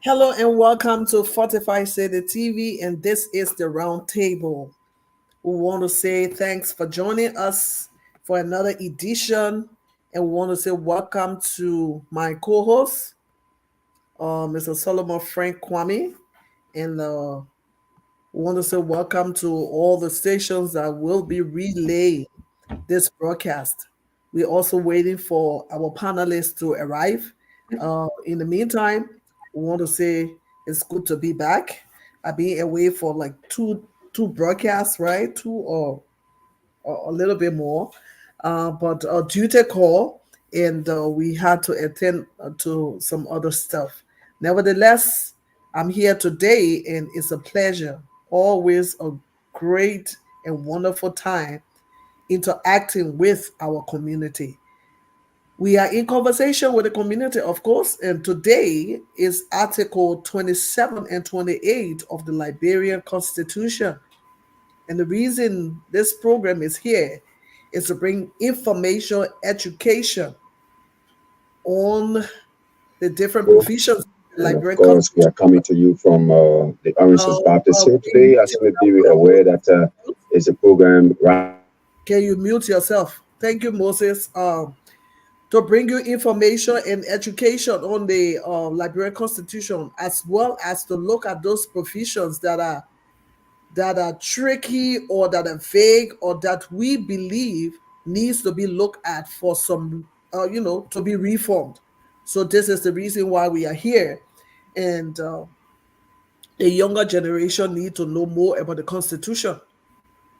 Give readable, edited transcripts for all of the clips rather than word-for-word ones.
Hello and welcome to Fortify City TV, and this is the Round Table. We want to say thanks for joining us for another edition, and we want to say welcome to my co-host, Mr. Solomon Frank Kwame, and we want to say welcome to all the stations that will be relaying this broadcast. We're also waiting for our panelists to arrive. In the meantime, we want to say it's good to be back. I've been away for like two broadcasts, right? Two or a little bit more, but a duty call, and we had to attend to some other stuff. Nevertheless, I'm here today, and it's a pleasure. Always a great and wonderful time interacting with our community. We are in conversation with the community, of course, and today is Article 27 and 28 of the Liberian Constitution. And the reason this program is here is to bring information, education on the different provisions of the And of Liberian course, we are Constitution. coming to you from the Oranges Baptist Hill today. As you may be aware, that is a program. Can you mute yourself? Thank you, Moses. To bring you information and education on the Liberian Constitution, as well as to look at those provisions that are tricky or that are vague or that we believe needs to be looked at for some, to be reformed. So this is the reason why we are here, and the younger generation need to know more about the Constitution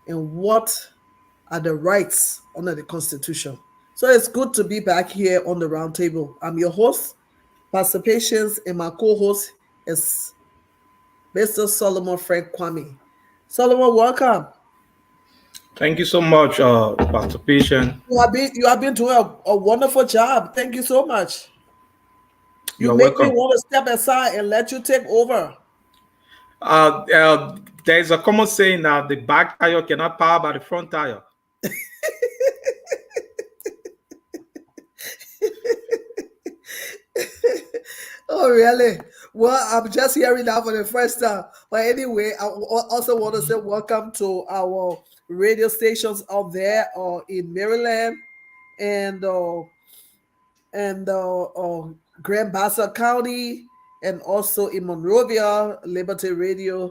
and what are the rights under the Constitution. So it's good to be back here on the round table. I'm your host, Pastor Patience, and my co-host is Mr. Solomon Frank Kwame. Solomon, welcome. Thank you so much, Pastor Patience. You have been doing a wonderful job. Thank you so much. You're make welcome. me want to step aside and let you take over. There is a common saying that the back tire cannot power by the front tire. Oh, really? Well, I'm just hearing that for the first time. But anyway, I also want to say welcome to our radio stations out there in Maryland and Grand Bassa County, and also in Monrovia, Liberty Radio.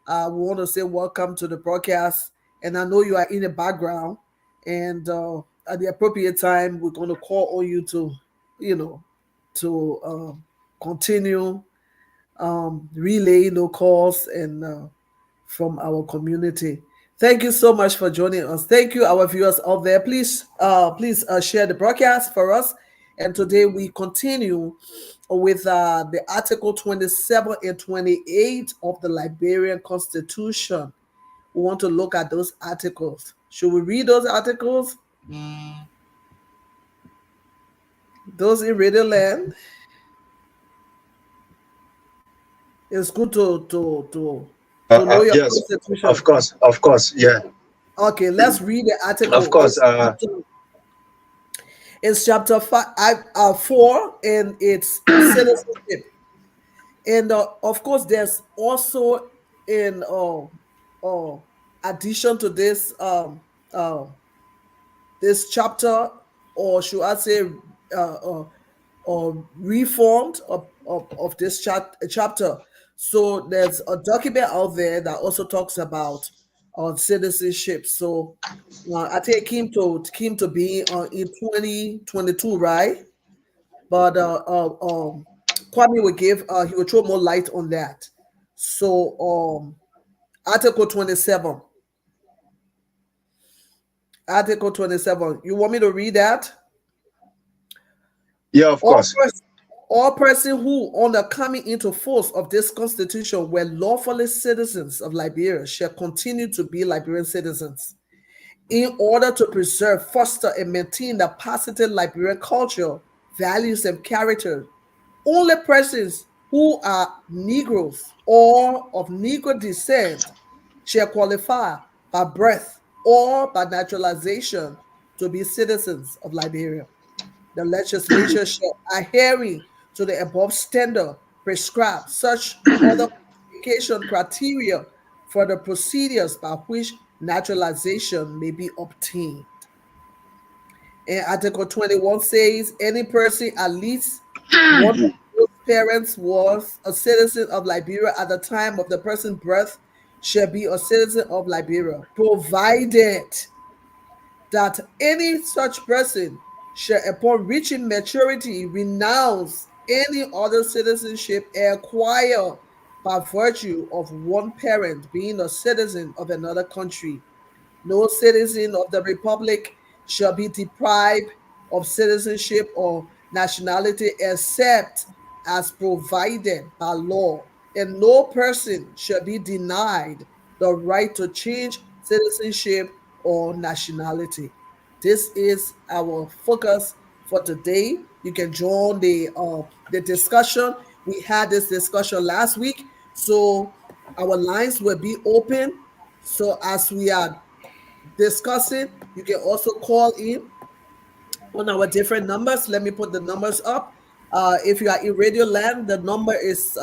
We want to say welcome to the broadcast. And I know you are in the background. And at the appropriate time, we're going to call on you to continue relaying the calls and from our community. Thank you so much for joining us. Thank you, our viewers out there. Please share the broadcast for us. And today we continue with the Article 27 and 28 of the Liberian Constitution. We want to look at those articles. Should we read those articles? Those in Radio Land. It's good to know your yes, Constitution. Of course, yeah. Okay, let's read the article. Of course. It's chapter 4, and it's citizenship. And of course, there's also in addition to this this chapter, or should I say, reformed of this chapter. So there's a document out there that also talks about citizenship. So I think it came to be in 2022, right? But Kwame will he will throw more light on that. So Article 27. Article 27. You want me to read that? Yeah, of course. All persons who, on the coming into force of this constitution, were lawfully citizens of Liberia shall continue to be Liberian citizens. In order to preserve, foster, and maintain the positive Liberian culture, values, and character, only persons who are Negroes or of Negro descent shall qualify by birth or by naturalization to be citizens of Liberia. The legislature shall adhering to the above standard prescribe such other qualification criteria for the procedures by which naturalization may be obtained. And Article 21 says any person at least one of those parents was a citizen of Liberia at the time of the person's birth shall be a citizen of Liberia, provided that any such person shall, upon reaching maturity, renounce any other citizenship acquired by virtue of one parent being a citizen of another country. No citizen of the Republic shall be deprived of citizenship or nationality except as provided by law, and no person shall be denied the right to change citizenship or nationality. This is our focus for today. You can join the discussion. We had this discussion last week, so our lines will be open. So as we are discussing, you can also call in on our different numbers. Let me put the numbers up. If you are in Radio Land, the number is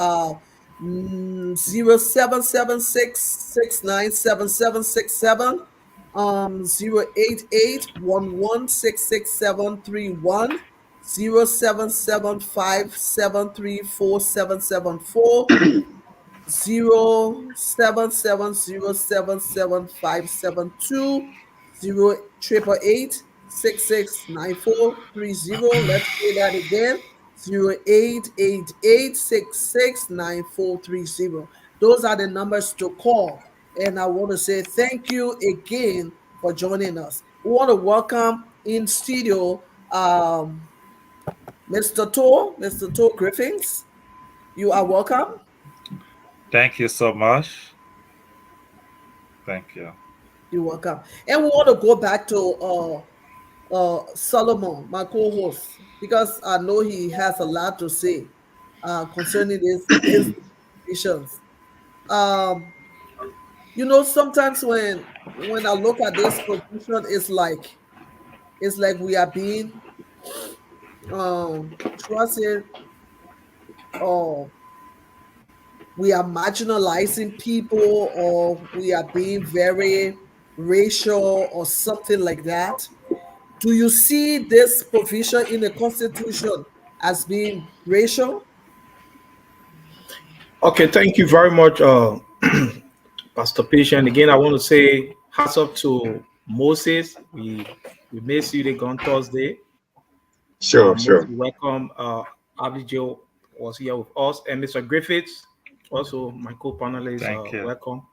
0776697767, 08811666731, 0775734774, 0770775772, 0888 Let's say that again. 0888 Those are the numbers to call. And I want to say thank you again for joining us. We want to welcome in studio Mr. Tor Griffiths. You are welcome. Thank you so much. Thank you. You're welcome. And we want to go back to Solomon, my co-host, because I know he has a lot to say concerning his visions. Sometimes when I look at this position, it's like we are being trusted, or we are marginalizing people, or we are being very racial or something like that. Do you see this provision in the Constitution as being racial? Okay, thank you very much, Pastor Patient. Again, I want to say hats up to Moses. We may see you on Thursday. Sure. Welcome. Abigail was here with us, and Mr. Griffiths, also my co-panelist. Welcome.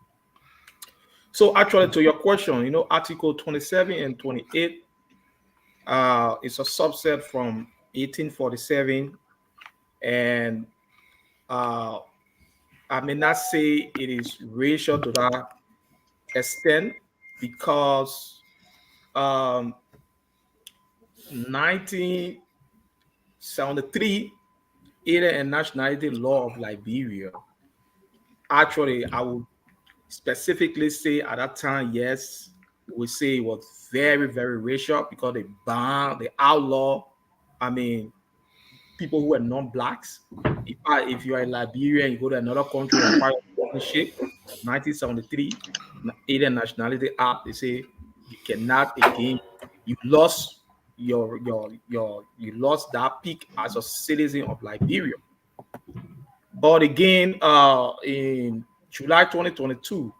So, actually, to your question, Article 27 and 28 is a subset from 1847, and I may not say it is racial to that extent because 1973 Alien and Nationality Law of Liberia. Actually, I would specifically say at that time, yes, we say it was very, very racial because they banned, they outlaw. I mean, people who were non-blacks. If you are in Liberia and you go to another country and acquire citizenship, 1973 Alien Nationality Act, they say you cannot again. You lost you lost that peak as a citizen of Liberia. But again, in July 2022,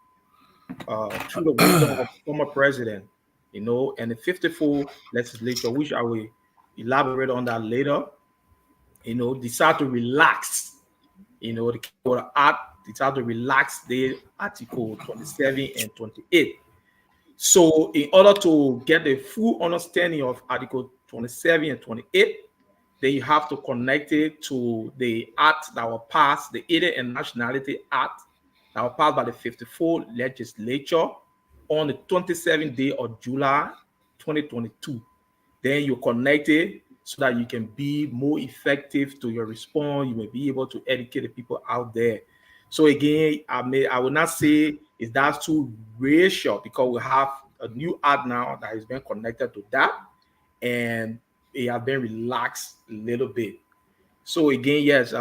through the wisdom of former president, and the 54 legislature, which I will elaborate on that later, decide to relax, the Act decide to relax the Article 27 and 28. So in order to get a full understanding of Article 27 and 28, then you have to connect it to the act that was passed, the Alien and Nationality Act, that was passed by the 54 legislature on the 27th day of July 2022. Then you connect it so that you can be more effective to your response. You may be able to educate the people out there. So again, I will not say is that too racial because we have a new act now that is being connected to that, and it has been relaxed a little bit. So again, yes,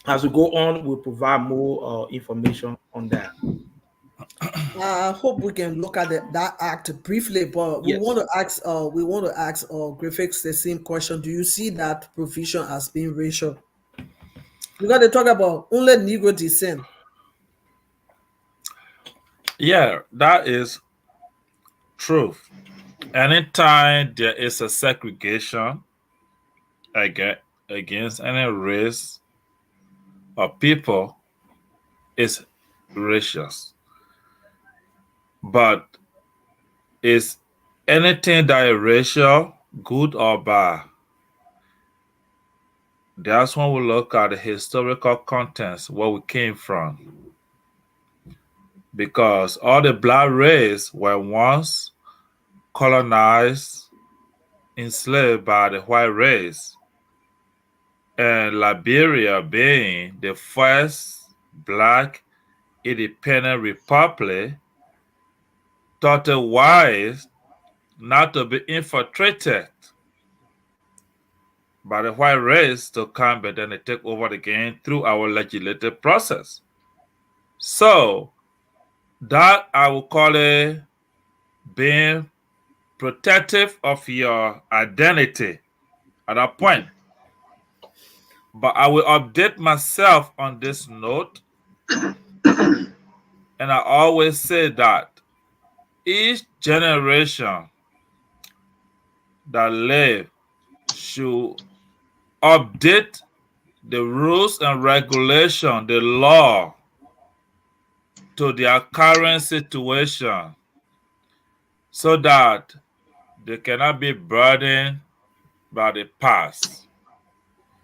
As we go on, we'll provide more information on that. I hope we can look at that act briefly, but we Yes. want to ask Graphics the same question. Do you see that provision as being racial? Because they talk about only Negro descent. Yeah, that is truth. Anytime there is a segregation against any race or people, it's racist. But is anything that is racial good or bad? That's when we look at the historical contents, where we came from. Because all the black race were once colonized, enslaved by the white race. And Liberia, being the first black independent republic, thought it wise not to be infiltrated by the white race to come and then they take over the game through our legislative process. So that I would call it being protective of your identity at that point. But I will update myself on this note. And I always say that each generation that live should update the rules and regulation, the law, to their current situation so that they cannot be burdened by the past.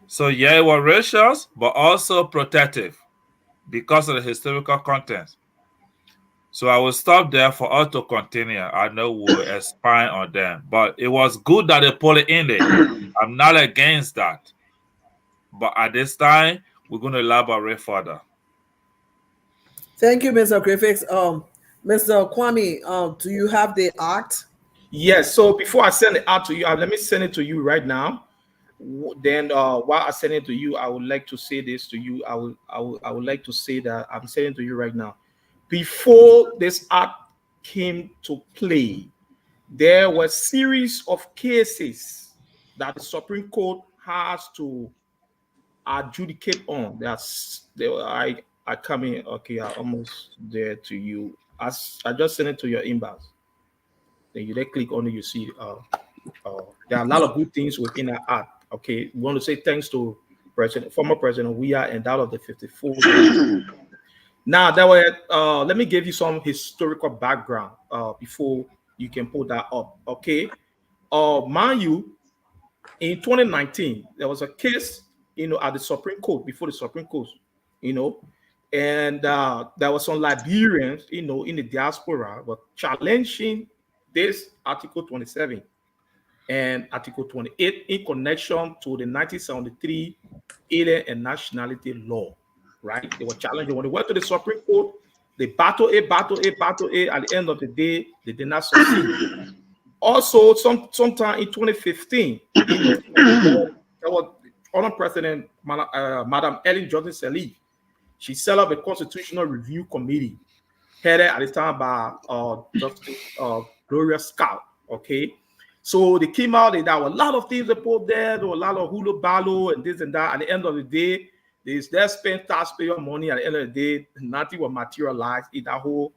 So yeah, it was racist, but also protective because of the historical content. So I will stop there for us to continue. I know we'll expand on them, but it was good that they put it in there. I'm not against that. But at this time, we're going to elaborate further. Thank you, Mr. Graphics. Mr. Kwame, do you have the act? Yes. So before I send it out to you, let me send it to you right now. Then while I send it to you, I would like to say this to you. I would like to say that I'm sending to you right now. Before this act came to play, there were series of cases that the Supreme Court has to adjudicate on. I come in. Okay, I'm almost there to you. As I just sent it to your inbox. Then you click on it, you see there are a lot of good things within that act. Okay, we want to say thanks to former President Weah and that of the 54. Now, that were let me give you some historical background before you can pull that up. Okay, mind you, in 2019 there was a case, at the Supreme Court, before the Supreme Court, and there were some Liberians, in the diaspora, were challenging this Article 27 and Article 28 in connection to the 1973 Alien and Nationality Law, right? They were challenging. When they went to the Supreme Court, they battle A. At the end of the day, they did not succeed. Also, sometime in 2015, there was former President Madam Ellen Johnson Sirleaf. She set up a constitutional review committee headed at the time by Justice Gloria Scott. Okay, so they came out. There were a lot of things they put there. There were a lot of hula baloo and this and that. At the end of the day, they spent taxpayer money. At the end of the day, nothing will materialize in that whole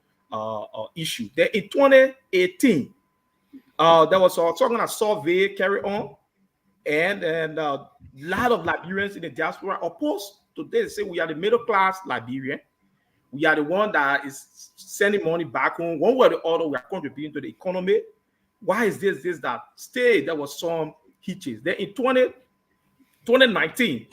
issue. Then in 2018, there was talking a survey carry on, and a lot of Liberians in the diaspora opposed to this. Say we are the middle class Liberian. We are the one that is sending money back home. One way or the other, we are contributing to the economy. Why is this, that? Stay, there was some hitches. Then in 2019,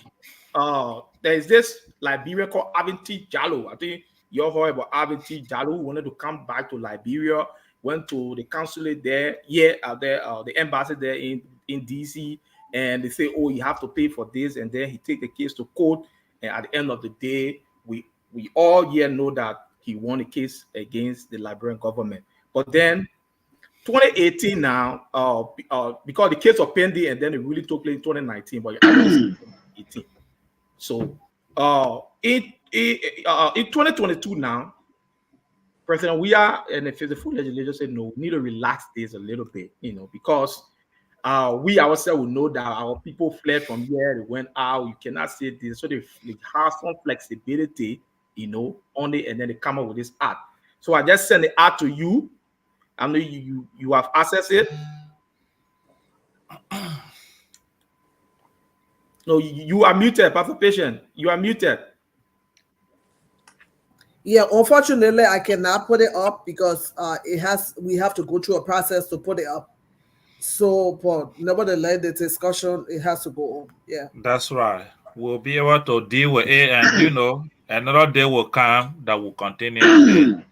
there is this Liberian called Avinti Jallo. I think you all heard about Avinti Jallo, who wanted to come back to Liberia, went to the consulate there, the embassy there in DC, and they say, oh, you have to pay for this, and then he take the case to court, and at the end of the day, we all here know that he won a case against the Liberian government. But then 2018 now, because the case was pending, and then it really took place in 2019, but 2018. So In 2022 now, President, we are, and if the full legislature said no, we need to relax this a little bit, because we ourselves will know that our people fled from here, they went out, you cannot say this, so they have some flexibility, on it, and then they come up with this act. So I just send the act to you. I know you have access it. No, you are muted, Pastor Patient. You are muted. Yeah, unfortunately, I cannot put it up because we have to go through a process to put it up. So, but nevertheless, the discussion, it has to go on. Yeah. That's right. We'll be able to deal with it, and another day will come that will continue it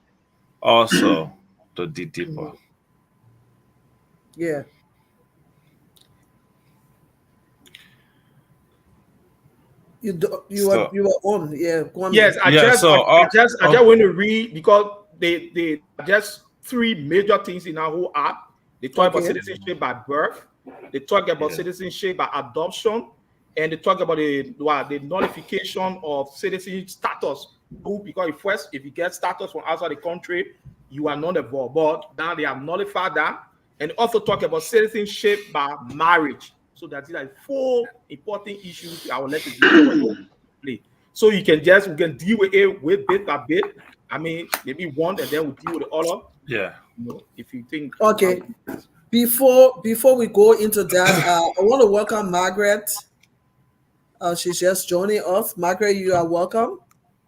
also to dig deeper. Yeah. You were on. Yeah. Yes, I just want to read, because they just three major things in our whole app. They talk about citizenship by birth, they talk about citizenship by adoption, and they talk about the nullification of citizen status. Because if you get status from outside the country, you are not involved. But now they have nullified that, and also talk about citizenship by marriage. So that's like four important issues I will let you play. So we can deal with it with bit by bit. I mean, maybe one, and then we'll deal with the other. Yeah. If you think. Okay. Before we go into that, I want to welcome Margaret. She's just joining us. Margaret, you are welcome.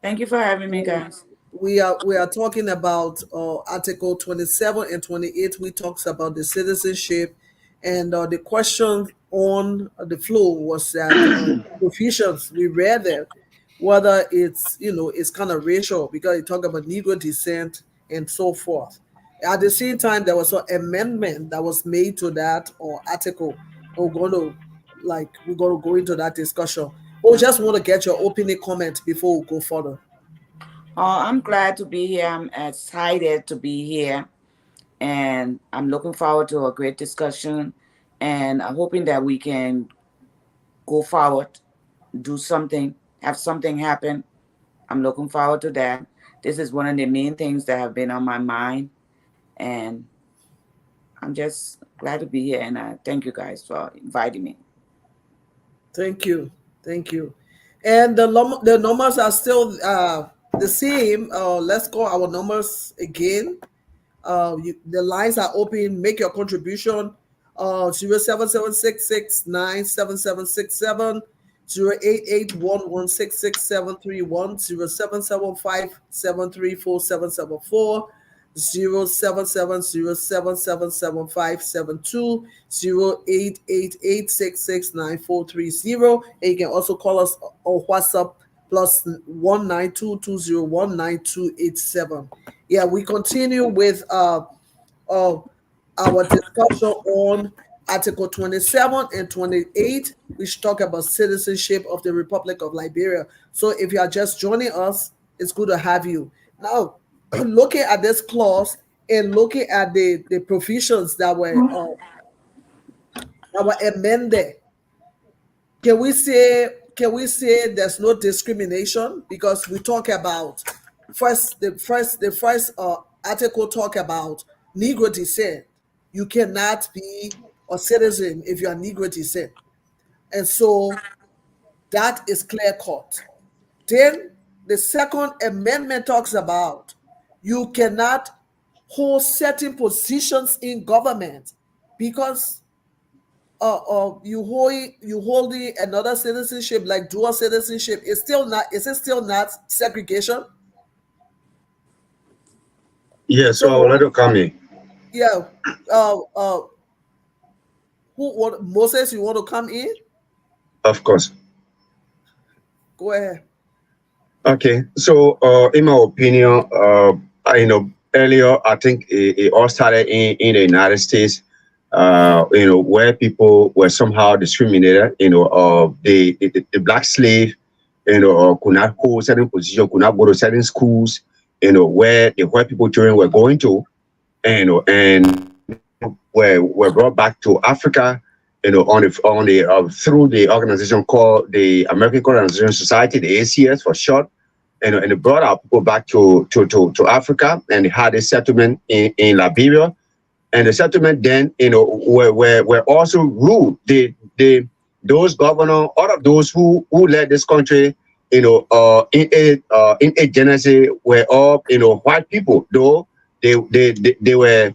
Thank you for having me, guys. We are talking about Article 27 and 28. We talks about the citizenship, and the question on the floor was that provisions we read there, whether it's it's kind of racial, because it talk about Negro descent and so forth. At the same time, there was an amendment that was made to that article. We're going to go into that discussion. We just want to get your opening comment before we go further. I'm glad to be here. I'm excited to be here, and I'm looking forward to a great discussion. And I'm hoping that we can go forward, do something, have something happen. I'm looking forward to that. This is one of the main things that have been on my mind. And I'm just glad to be here. And I thank you guys for inviting me. Thank you. And the numbers are still the same. Let's call our numbers again. The lines are open. Make your contribution. 07766977767, 08811666731, 0775734774, 07707777572, 08886699430. And you can also call us on WhatsApp plus 19220199287. Yeah, we continue with our discussion on Article 27 and 28, which talk about citizenship of the Republic of Liberia. So if you are just joining us, it's good to have you. Now, looking at this clause and looking at the provisions that were amended, can we say there's no discrimination? Because we talk about the first article talk about Negro descent. You cannot be a citizen if you are Negro descent. And so that is clear cut. Then the Second Amendment talks about you cannot hold certain positions in government because you holding another citizenship like dual citizenship. Is it still not segregation? Yeah, so let it come in. Yeah. Moses, you want to come in? Of course. Go ahead. Okay, so in my opinion, earlier I think it all started in the United States, where people were somehow discriminated. The black slave, could not hold certain positions, could not go to certain schools, where the white people children were going to, and were brought back to Africa, through the organization called the American Colonization Society, the ACS for short, and they brought our people back to Africa, and they had a settlement in Liberia. And the settlement then, were also ruled. Those governors, all of those who led this country, in a genesis, were all white people. Though they were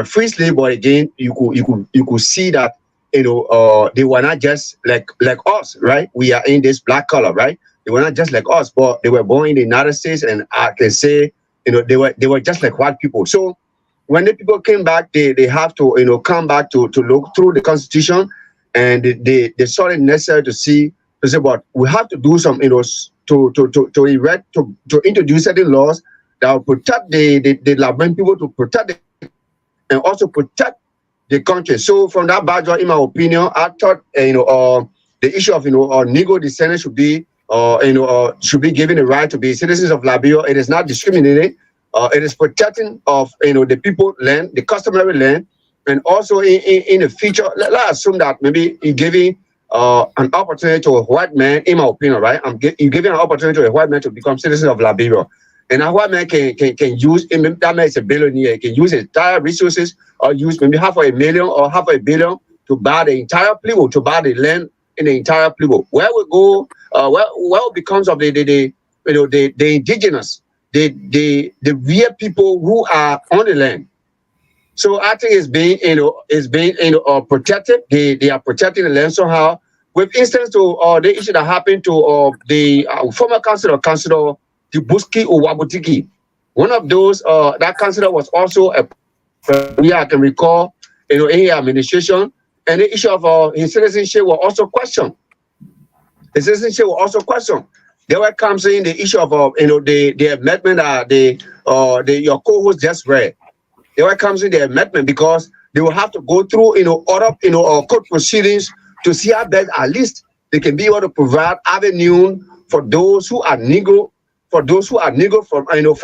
free slave, but again, you could see that they were not just like us, right? We are in this black color, right? They were not just like us, but they were born in the United States, and I can say they were just like white people. So when the people came back, they have to come back to look through the Constitution, and they saw it necessary to say, but we have to do some to introduce certain laws that will protect the Liberian people, to protect and also protect the country. So from that background, in my opinion, I thought the issue of Negro descendants should be given the right to be citizens of Liberia. It is not discriminating. It is protecting of the people land, the customary land, and also in the future. Let's assume that maybe you're giving an opportunity to a white man, in my opinion, right? You're giving an opportunity to a white man to become citizen of Liberia. And a white man can use, that man is a billionaire, he can use his entire resources, or use maybe $500,000 or $500 million to buy the entire Plebo, to buy the land in the entire Plebo. Where we go, what becomes of the indigenous, the real people who are on the land? So I think it's being protected. They are protecting the land somehow. With instance to the issue that happened to the former councillor Tibuski Owabutiki. One of those, that councillor was also I can recall, in his administration, and the issue of his citizenship was also questioned. His citizenship was also questioned. There comes in the issue of the amendment that your co-host just read. There comes in the amendment, because they will have to go through court proceedings to see how best at least they can be able to provide avenue for those who are Negro, for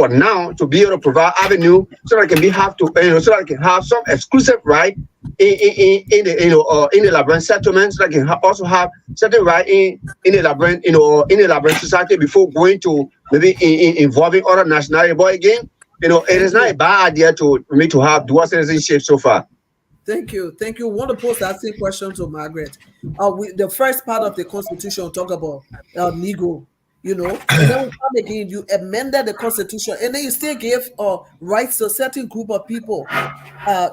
now, to be able to provide avenue, so that so that they can have some exclusive right in the Liberian settlement, so that they can also have certain right in the Liberian society before going to maybe involving other nationality. But again, it is not a bad idea to have dual citizenship so far. Thank you. I want to pose that same question to Margaret. The first part of the Constitution talk about Negro, and then we come again, you amended the Constitution, and then you still give rights to a certain group of people.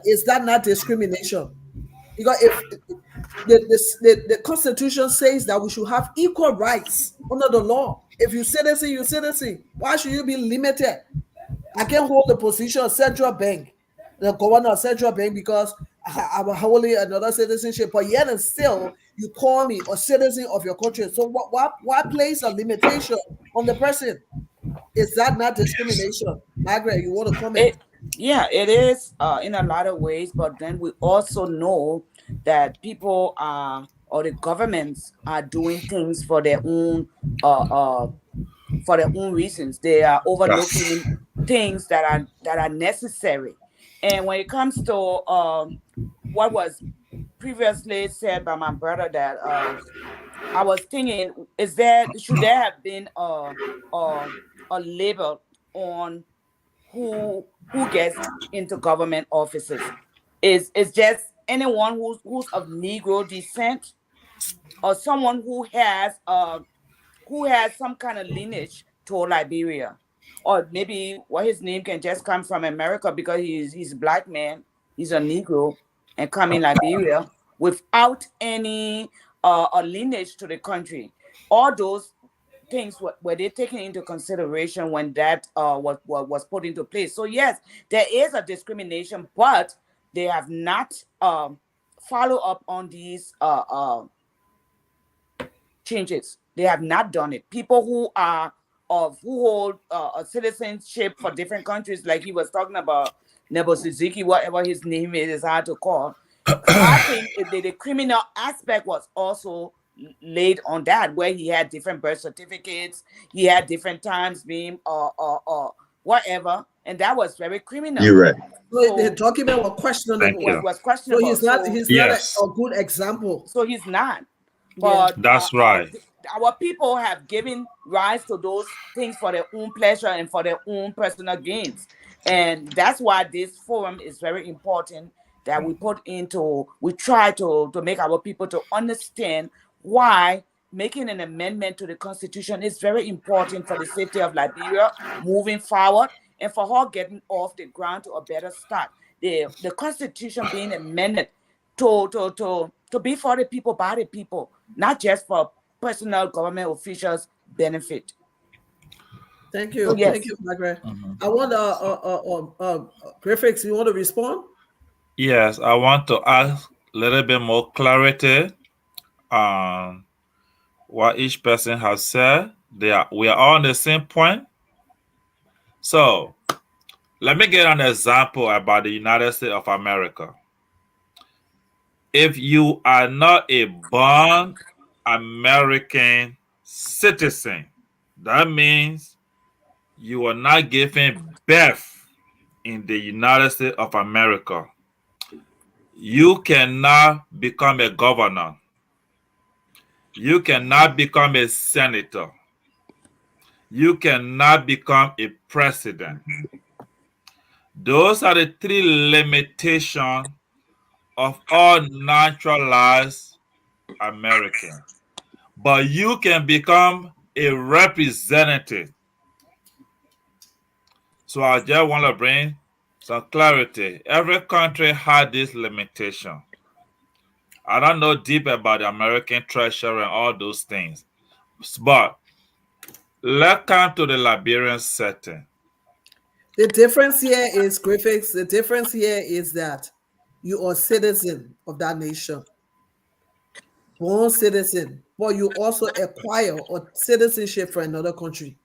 Is that not discrimination? Because if the Constitution says that we should have equal rights under the law. If you citizen, you citizen. Why should you be limited? I can't hold the position of central bank, the governor of central bank, because I'm holding another citizenship, but yet and still you call me a citizen of your country. So what place a limitation on the person? Is that not discrimination? Margaret, you want to comment? It is in a lot of ways, but then we also know that people or the governments are doing things for their own reasons. They are overlooking things that are necessary. And when it comes to what was previously said by my brother, that I was thinking, should there have been a label on who gets into government offices? Is just anyone who's of Negro descent, or someone who has some kind of lineage to Liberia, or maybe his name can just come from America because he's a black man, he's a Negro, and come in Liberia without any lineage to the country. All those things were they taken into consideration when that was put into place. So yes, there is a discrimination, but they have not followed up on these changes. They have not done it. People who hold a citizenship for different countries, like he was talking about, Nebo Suzuki, whatever his name is hard to call. I think the criminal aspect was also laid on that, where he had different birth certificates, he had different times being whatever. and that was very criminal. You're right. So the document was questionable. Thank you. Was questionable. So he's not. He's not Yes. a good example. So he's not. Yeah. But That's right. Our people have given rise to those things for their own pleasure and for their own personal gains, and that's why this forum is very important. That we try to make our people to understand why making an amendment to the Constitution is very important for the safety of Liberia moving forward and for her getting off the ground to a better start. The Constitution being amended to be for the people, by the people, not just for personal government officials' benefit. Thank you. So, yes. Thank you, Margaret. I want Griffiths, you want to respond? Yes, I want to ask a little bit more clarity on what each person has said. We are all on the same point. So let me get an example about the United States of America. If you are not a born American citizen, that means you are not given birth in the United States of America. You cannot become a governor. You cannot become a senator. You cannot become a president. Those are the three limitations of all naturalized Americans. But you can become a representative. So I just want to bring some clarity. Every country had this limitation. I don't know deep about the American treasury and all those things. But let's come to the Liberian setting. The difference here is, Griffiths, the difference here is that you are a citizen of that nation. Born citizen, but you also acquire a citizenship for another country.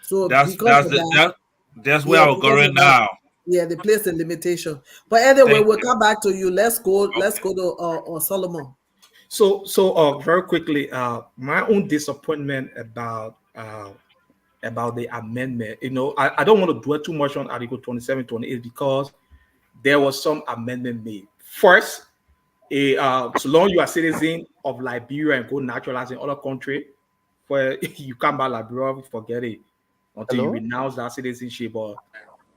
So That's where I'm going now. Yeah, they place the limitation. But anyway, we'll come back to you. Let's go to Solomon. So very quickly, my own disappointment about the amendment. I don't want to dwell too much on Article 27, 28 because there was some amendment made. First, so long you are citizen of Liberia and go naturalize in other country, where you come back Liberia, forget it until you renounce that citizenship. But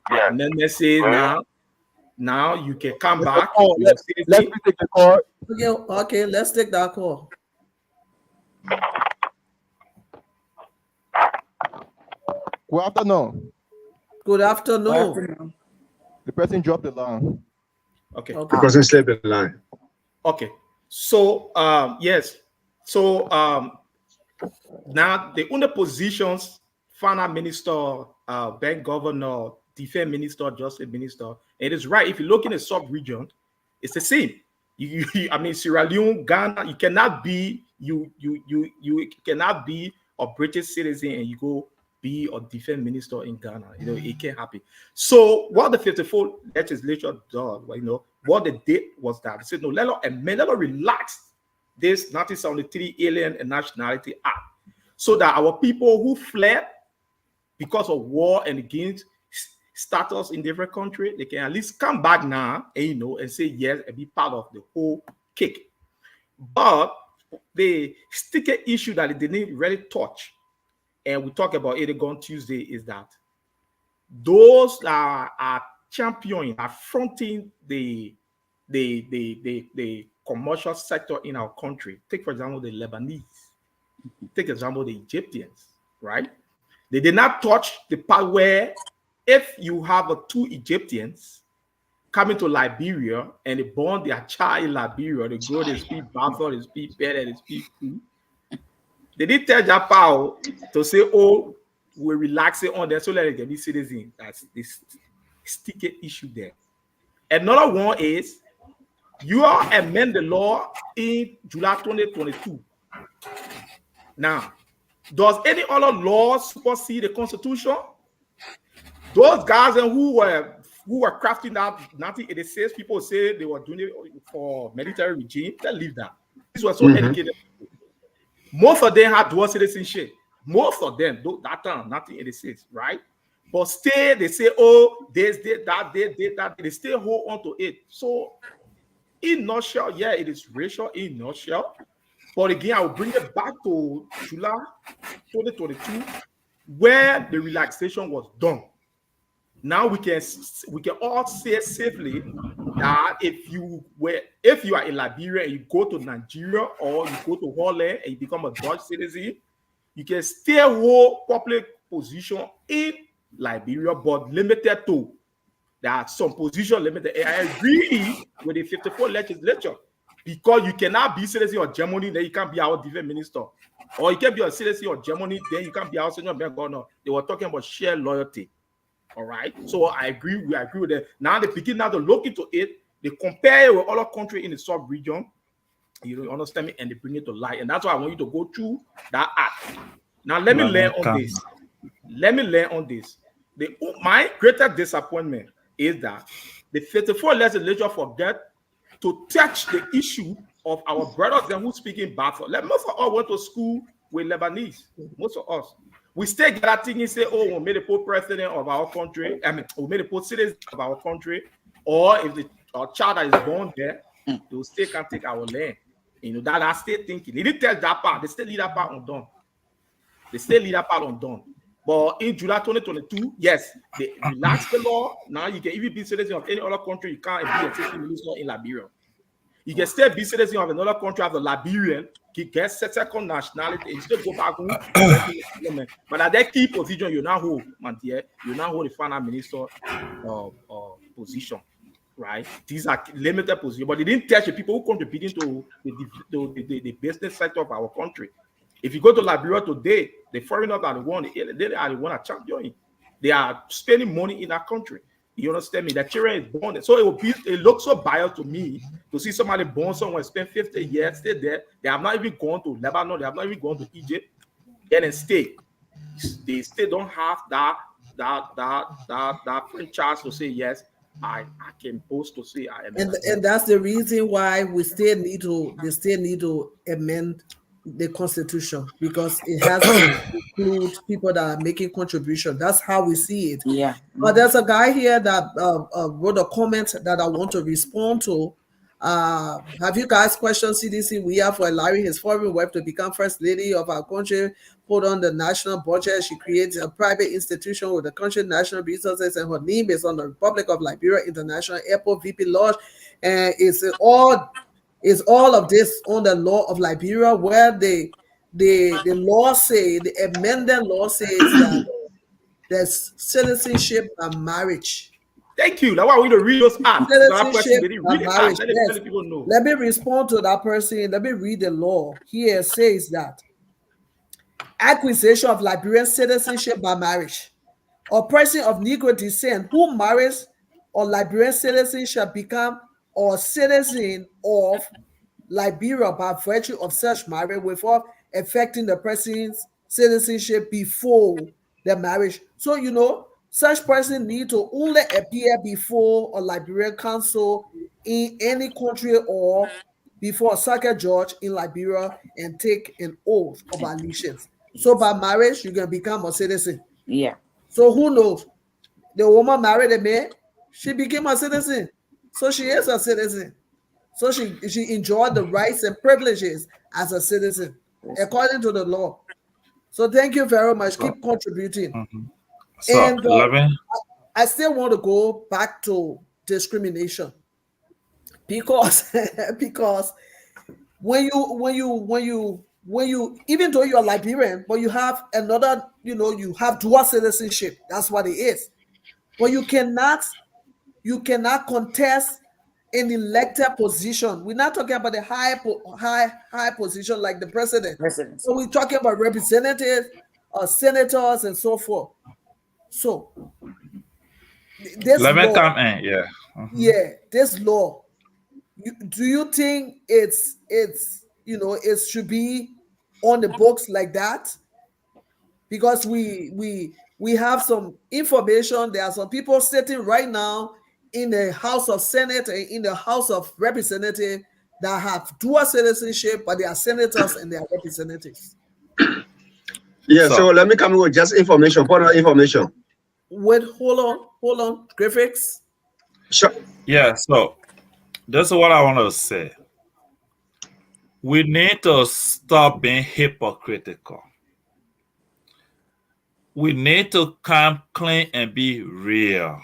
the amendment says now you can come back. Let's take the call. Okay, let's take that call. Good afternoon. Good afternoon. The person dropped the line. Okay. The person slipped the line. Okay. So yes. So now the under positions, finance minister, bank governor, defense minister, justice minister. It is right. If you look in the sub-region, it's the same. I mean, Sierra Leone, Ghana, you cannot be a British citizen and you go be a defense minister in Ghana. It can't happen. So what the 54 legislature done, what they did was that they said, no, let us relax this 1973 Alien and Nationality Act so that our people who fled because of war and against status in different countries, they can at least come back now and say yes and be part of the whole cake. But the sticker issue that they didn't really touch, and we talk about it on Tuesday, is that those that are championing, are fronting the commercial sector in our country. Take, for example, the Lebanese. Take, for example, the Egyptians, right? They did not touch the part where if you have two Egyptians coming to Liberia and they born their child in Liberia, they grow, they speak Bafo, they speak better, they speak food. They didn't tell Japan to say, oh, we're relaxing on there so that they can be citizens. That's this sticky issue there. Another one is you all amend the law in July 2022. Now, does any other law supersede the Constitution? Those guys who were crafting that 1986, people say they were doing it for military regime. They leave that. These were so educated. Most of them had dual citizenship. Most of them, that time, 1986, right? But still, they say, oh, this, that, they still hold on to it. So, in nutshell, yeah, it is racial in nutshell. But again, I will bring it back to July 2022, where the relaxation was done. Now we can all say safely that if you are in Liberia and you go to Nigeria or you go to Holland and you become a Dutch citizen, you can still hold public position in Liberia, but limited to. There are some position limited. And I agree with the 54 legislature, because you cannot be citizen of Germany, then you can't be our defense minister. Or you can be a citizen of Germany, then you can't be our senior governor. They were talking about shared loyalty. All right. So I agree. We agree with that. Now they begin now to look into it. They compare it with other countries in the sub-region. You understand me? And they bring it to light. And that's why I want you to go through that act. Now let me learn on this. Let me learn on this. My greatest disappointment is that the 54 legislature forget to touch the issue of our brothers who speak in Bafo. Like most of us went to school with Lebanese. Most of us. We still get that thing and say, oh, we made a poor president of our country. I mean, we made a poor citizen of our country. Or if our child that is born there, they still can't take our land. You know, that I still thinking. They didn't tell that part. They still leave that part undone. They still leave that part undone. But in July 2022, yes, they relaxed the law. Now you can even be citizen of any other country. You can't be a citizen minister in Liberia. You can still be citizen of another country as a Liberian. You get second nationality and still go back home. But at that key position, you now hold, you now hold the finance minister position, right? These are limited positions, but they didn't touch the people who contributing to the business sector of our country. If you go to Liberia today, the foreigners are the one that champion. They are spending money in our country. You understand me? That children is born. So it looks so biased to me to see somebody born somewhere, spend 50 years, stay there. They have not even gone to Lebanon. They have not even gone to Egypt. Then stay. They still don't have that franchise to say, yes, I can boast to say I am. And that's the reason why they still need to amend the Constitution, because it has to include people that are making contribution. That's how we see it. Yeah. But there's a guy here that wrote a comment that I want to respond to. Have you guys questioned CDC? We are for allowing his foreign wife to become first lady of our country, put on the national budget. She creates a private institution with the country's national resources, and her name is on the Republic of Liberia International Airport VP Lodge. And it's all of this on the law of Liberia, where the law say, the amended law says that there's citizenship by marriage. Thank you. That's why we don't read those acts. Citizenship by marriage. Yes. People know. Let me respond to that person. Let me read the law. Here says that acquisition of Liberian citizenship by marriage. A person of Negro descent who marries or Liberian citizen shall become a citizen of Liberia by virtue of such marriage without affecting the person's citizenship before the marriage. So, you know, such person need to only appear before a Liberian council in any country or before a circuit judge in Liberia and take an oath of allegiance. So by marriage, you can become a citizen. Yeah. So who knows? The woman married a man, she became a citizen. So she is a citizen. So she enjoyed the rights and privileges as a citizen, according to the law. So thank you very much. Keep contributing. Mm-hmm. So, and I still want to go back to discrimination, because when you even though you're Liberian, but you have another, you have dual citizenship. That's what it is. But you cannot contest an elected position. We're not talking about the high position like the president. So we're talking about representatives, senators, and so forth. So this let me law, come in. Yeah. Mm-hmm. Yeah, this law. Do you think it should be on the books like that? Because we have some information. There are some people sitting right now in the House of Senate and in the House of Representatives that have dual citizenship, but they are senators and they are representatives. Yeah, so let me come with just information, further information. Wait, hold on, graphics. Sure. Yeah, so this is what I want to say. We need to stop being hypocritical. We need to come clean and be real.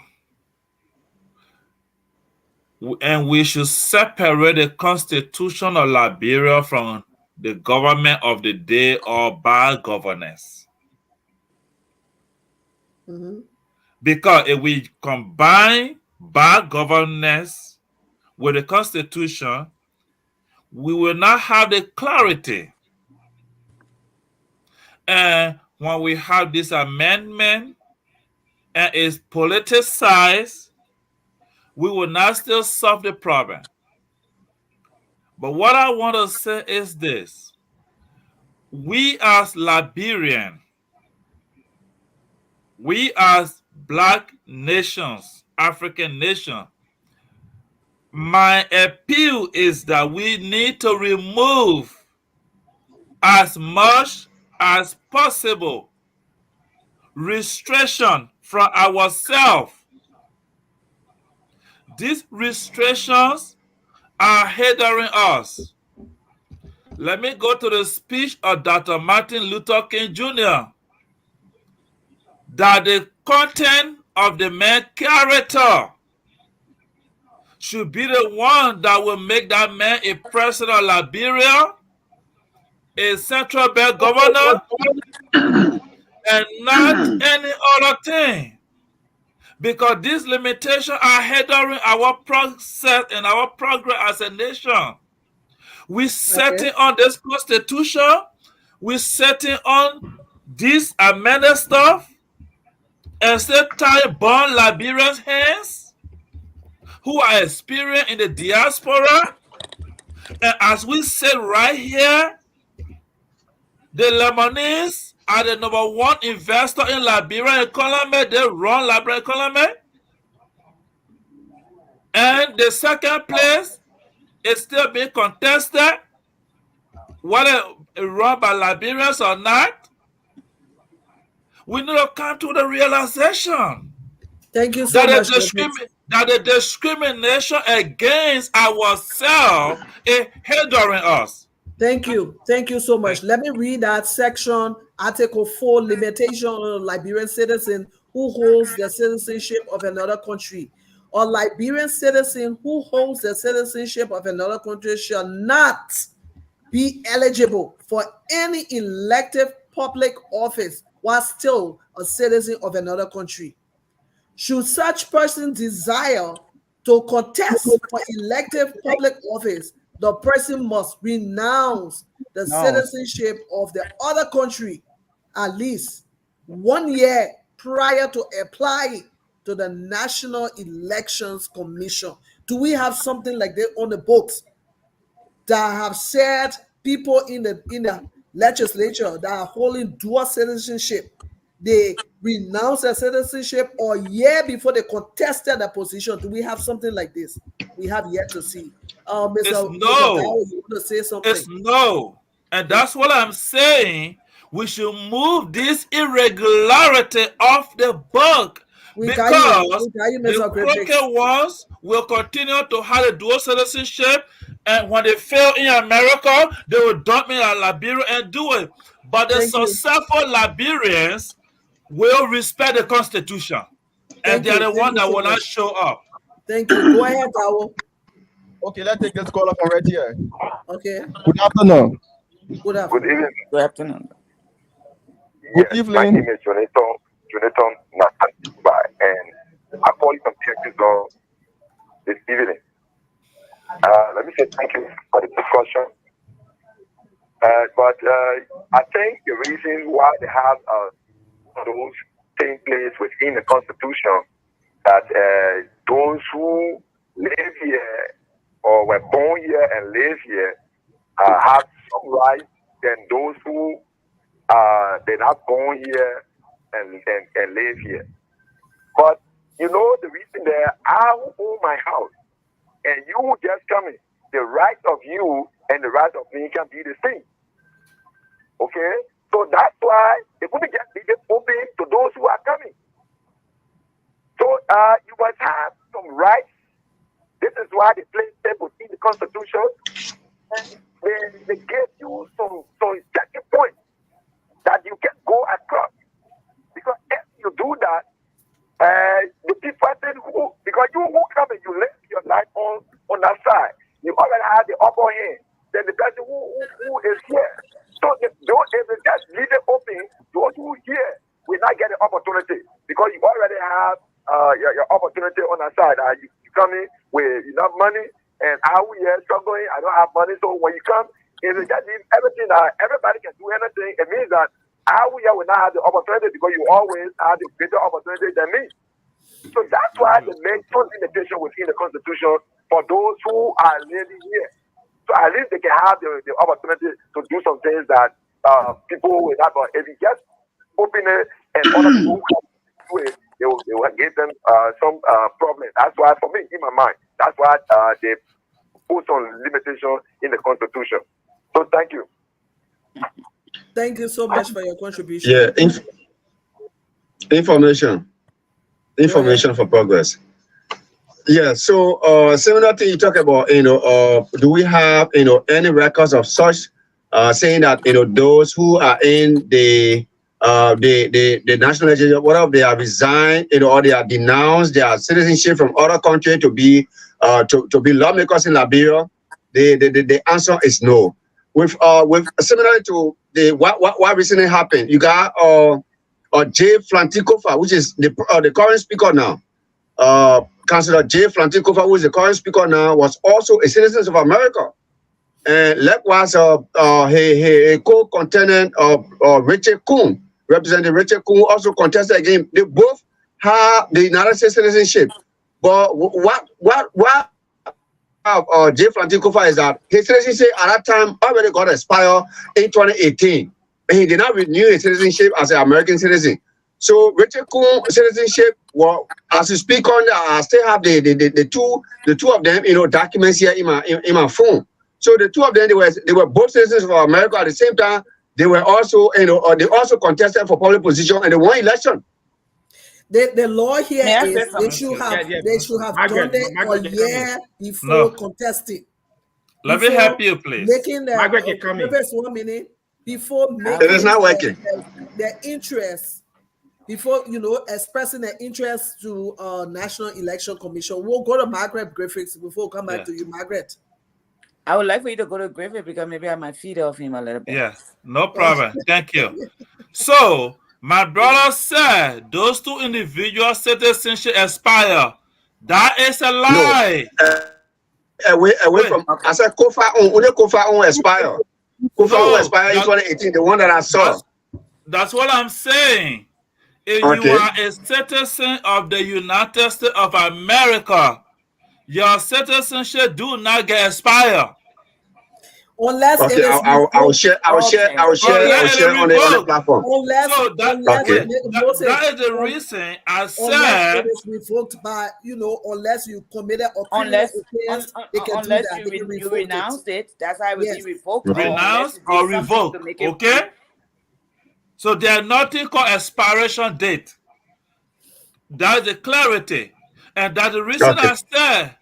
And we should separate the constitution of Liberia from the government of the day or bad governance. Because if we combine bad governance with the constitution, we will not have the clarity. And when we have this amendment and it's politicized, we will not still solve the problem. But what I want to say is this. We as Liberian, we as Black nations, African nations, my appeal is that we need to remove as much as possible restriction from ourselves. These restrictions are hindering us. Let me go to the speech of Dr. Martin Luther King Jr. That the content of the man's character should be the one that will make that man a president of Liberia, a central bank governor, and not any other thing. Because these limitations are hindering our process and our progress as a nation. We setting on this constitution, we setting on this amended stuff, and still tying born Liberians' hands who are experienced in the diaspora. And as we say right here, the Lebanese are the number one investor in Liberian economy. They run Liberian economy. And the second place is still being contested, whether it run by Liberians or not. We need to come to the realization Thank you so that much. that the discrimination against ourselves is hindering us. Thank you. Thank you so much. Let me read that section, Article 4, limitation on a Liberian citizen who holds the citizenship of another country. A Liberian citizen who holds the citizenship of another country shall not be eligible for any elective public office while still a citizen of another country. Should such person desire to contest for elective public office, the person must renounce the citizenship of the other country at least 1 year prior to applying to the National Elections Commission. Do we have something like that on the books that have said people in the legislature that are holding dual citizenship, they renounce their citizenship a year before they contested the position? Do we have something like this? We have yet to see. Mr. No. Dao, you want to say something? It's no. And that's what I'm saying. We should move this irregularity off the book. Because the crooked ones will continue to have a dual citizenship, and when they fail in America, they will dump me in Liberia and do it. But the successful Liberians will respect the Constitution, and they're the one that will not show up. Thank you. Go ahead, Dawo. Okay, let's take this caller from right here. Okay. Good afternoon. Good afternoon. Good evening. Good afternoon. Good evening. My name is Jonathan Natantuba, and I call you from Texas this evening. Let me say thank you for the discussion. But I think the reason why they have those taking place within the Constitution, that those who live here or were born here and live here have some rights than those who they're not born here and live here. But you know the reason there, I own my house and you just come in. The right of you and the right of me can be the same. Okay? So that's why they couldn't just leave it open to those who are coming. you must have some rights. This is why they play table in the Constitution. And they give you some second points that you can go across. Because if you do that, the person who, because you who come and you live your life on that side, you already have the upper hand. Then the person who is here. So if they just leave it open, those who here will not get the opportunity because you already have your opportunity on that side. You come in with enough money, and I we here struggling. I don't have money, so when you come, if you just leave everything, everybody can do anything. It means that I we here will not have the opportunity because you always have the greater opportunity than me. So that's why they made some limitation within the Constitution for those who are living here. So at least they can have the opportunity to do some things that people will not. But if you just open it and other people who do it, they will give them some problem. That's why, for me, in my mind, that's why they put some limitation in the Constitution. So thank you. Thank you so much for your contribution. Yeah, information for progress. Yeah, so similar thing you talk about, do we have any records of such saying that those who are in the national legislature, whatever, they are resigned, or they are denounced their citizenship from other countries to be lawmakers in Liberia? The answer is no. With similarly to what recently happened, you got Jay Flantikofa, which is the current speaker now. Councillor Jay Flantikofa, who is the current speaker now, was also a citizen of America. And likewise, a co-contendant of Richard Kuhn, Representative Richard Kuhn, also contested again. They both have the United States citizenship. But what Jay Flantikofa is that his citizenship at that time already got expired in 2018. And he did not renew his citizenship as an American citizen. So Richard Kuhn citizenship, well, as you speak on, I still have the two of them, documents here in my phone. So the two of them, they were both citizens of America at the same time. They were also, they also contested for public position and they won election. The law here is they should have done it a year before contesting. Let me help you, please. Making the purpose 1 minute before making it is not working. Their interest. Before expressing their interest to National Election Commission, we'll go to Margaret Griffiths before we come back to you, Margaret. I would like for you to go to Griffith because maybe I might feed off him a little bit. Yes, no problem. Thank you. So my brother said those two individual citizenship expire. That is a lie. No. Away from. I said only Kofa expire. Kofa expire in 2018. The one that I saw. That's what I'm saying. If you are a citizen of the United States of America, your citizenship do not get expired. Unless I will share on the platform. That is the reason I said. It is revoked by unless you committed a unless you renounce it. That's how it will be revoked. Renounce or revoke. Okay. So there's nothing called expiration date. That's the clarity. And that's the reason I said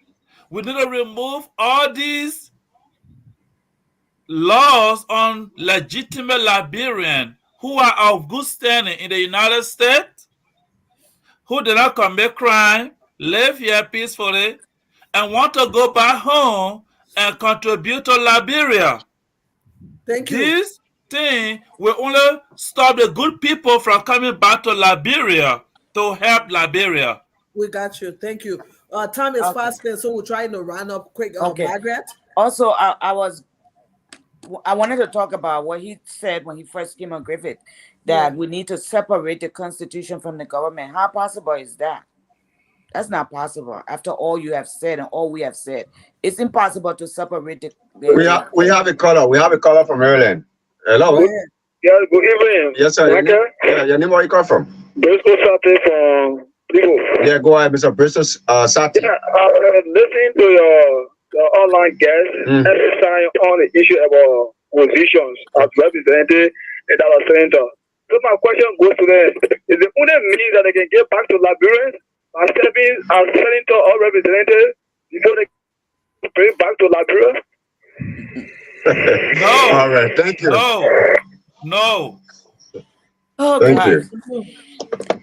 we need to remove all these laws on legitimate Liberians who are of good standing in the United States, who did not commit crime, live here peacefully, and want to go back home and contribute to Liberia. Thank you. This thing will only stop the good people from coming back to Liberia to help Liberia. We got you. Thank you. Time is fast spent, so we're trying to run up quick. Margaret? Also, I wanted to talk about what he said when he first came on Griffith, that we need to separate the Constitution from the government. How possible is that? That's not possible. After all you have said and all we have said, it's impossible to separate the we have a caller. We have a caller from Maryland. Hello. Yeah, good evening. Yes, sir. Your name, where you come from? Bristol Sati from Ligo. Yeah, go ahead, Mr. Bristol Sati. Yeah, listening to your online guest emphasizing on the issue about positions as represented in that center. So my question goes to them: is the only means that they can get back to Liberians as senator or representative before they bring back to Liberia? No. All right. Thank you. No. Oh Thank God. you.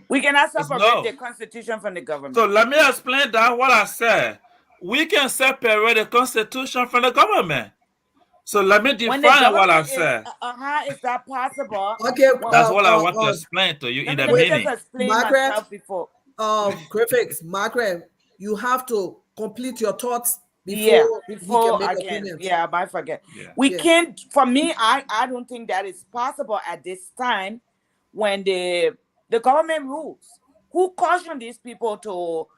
We cannot It's separate no. the Constitution from the government. So let me explain that what I said. We can separate the Constitution from the government. So let me When the define what I government is, said. how is that possible? Okay, That's what I want to explain to you in the Let me just meaning. explain Margaret, myself before. Griffiths, Margaret, you have to complete your thoughts Yeah, before we can before make I can. opinions. Yeah, I might forget. Yeah. We Yeah. can't. For me, I don't think that is possible at this time when the government rules. Who cautioned these people to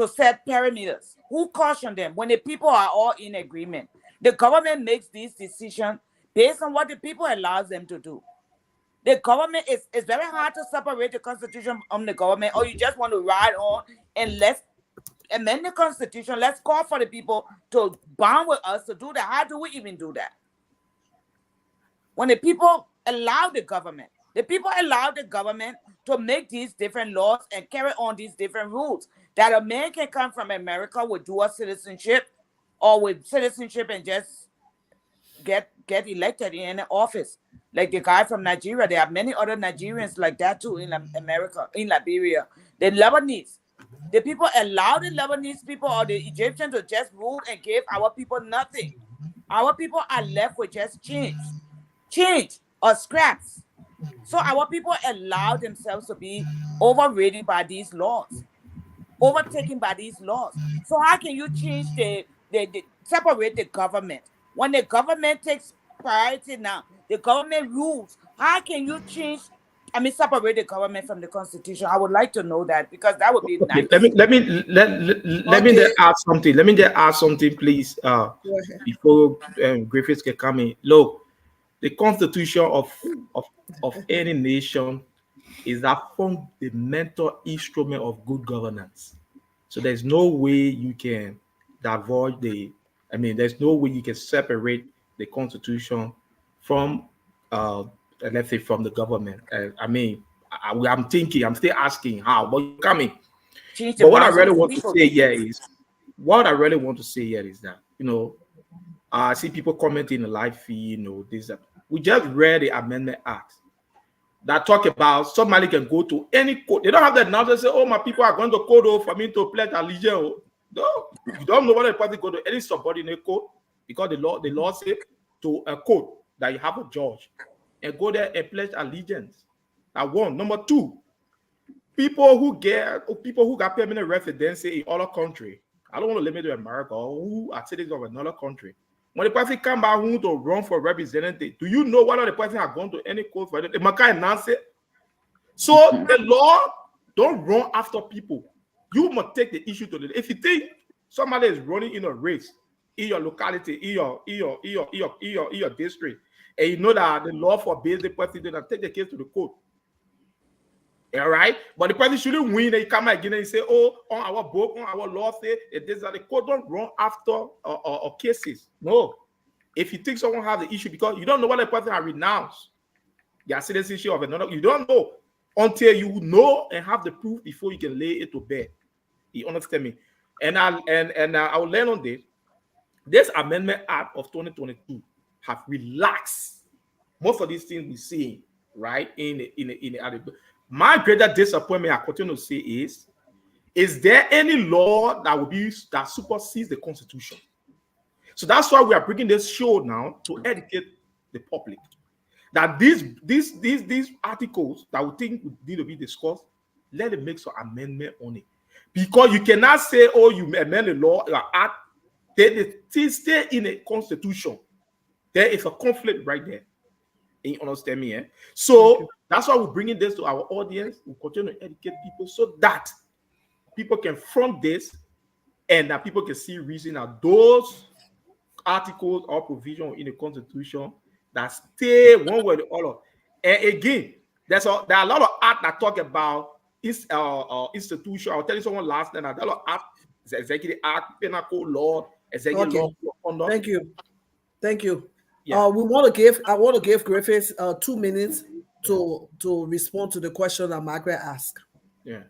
set parameters? Who cautioned them when the people are all in agreement? The government makes these decisions based on what the people allows them to do. The government it's very hard to separate the Constitution from the government, or you just want to ride on and let's amend the Constitution. Let's call for the people to bond with us to do that. How do we even do that? When the people allow the government to make these different laws and carry on these different rules, that a man can come from America with dual citizenship or with citizenship and just get elected in an office. Like the guy from Nigeria, there are many other Nigerians like that too in America, in Liberia. The Lebanese, the people allow the Lebanese people or the Egyptians to just rule and give our people nothing. Our people are left with just change or scraps. So our people allow themselves to be overridden by these laws, overtaken by these laws. So how can you change the separate the government when the government takes priority now? The government rules. How can you separate the government from the Constitution? I would like to know that, because that would be Okay, nice. let me just add something. Let me just add something, please. Go ahead. Before Griffiths can come in. Look, the constitution of any nation is a fundamental instrument of good governance. So there's no way you can divulge there's no way you can separate the constitution from, let's say, from the government. I'm thinking, I'm still asking how, but you're coming. Change the But what I minds of really the want to people. say here is, that, I see people commenting in the live feed, this, that. We just read the Amendment Act that talk about somebody can go to any court. They don't have that now. They say, oh, my people are going to court for me to pledge allegiance. No, you don't know what the party go to any subordinate court, because the law say to a court that you have a judge and go there and pledge allegiance. That one. Number two, people who got permanent residency in other country. I don't want to limit to America, or who are citizens of another country. When the person come back who to run for representative, do you know whether the person has gone to any court for it? The Makai announce it. So the law don't run after people. You must take the issue to the. If you think somebody is running in a race in your locality, in your district, and you know that the law forbids the person to take the case to the court. All right, but the person shouldn't win. And you come again and you say, "Oh, on our book, on our law, say this that the court don't run after cases." No, if you think someone has the issue, because you don't know what the person has renounced their citizenship of another, you don't know until you know and have the proof before you can lay it to bed. You understand me? And I will land on this. This Amendment Act of 2022 have relaxed most of these things we see, right? My greater disappointment, I continue to say, is there any law that supersedes the Constitution? So that's why we are bringing this show now to educate the public that these articles that we think need to be discussed, let it make some amendment on it, because you cannot say, oh, you amend the law or act, they stay in a constitution. There is a conflict right there. You understand me? So that's why we're bringing this to our audience. We continue to educate people so that people can front this and that people can see reason that those articles or provisions in the Constitution that stay one way or the other. And again, there are a lot of acts that talk about institution. I was telling someone last night that there are a lot of acts, executive act, penal code law, executive law of conduct. Thank you. Yeah. I want to give Griffiths 2 minutes to respond to the question that Margaret asked. Yeah.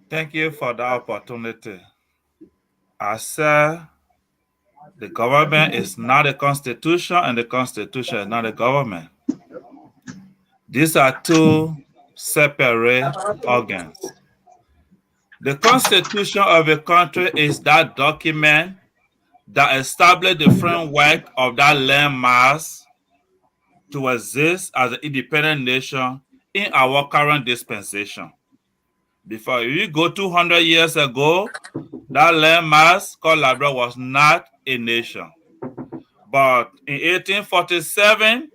Thank you for the opportunity. I said the government is not a constitution and the constitution is not a government. These are two separate organs. The constitution of a country is that document that establishes the framework of that landmass to exist as an independent nation in our current dispensation. Before you go 200 years ago, that landmass called Liberia was not a nation. But in 1847,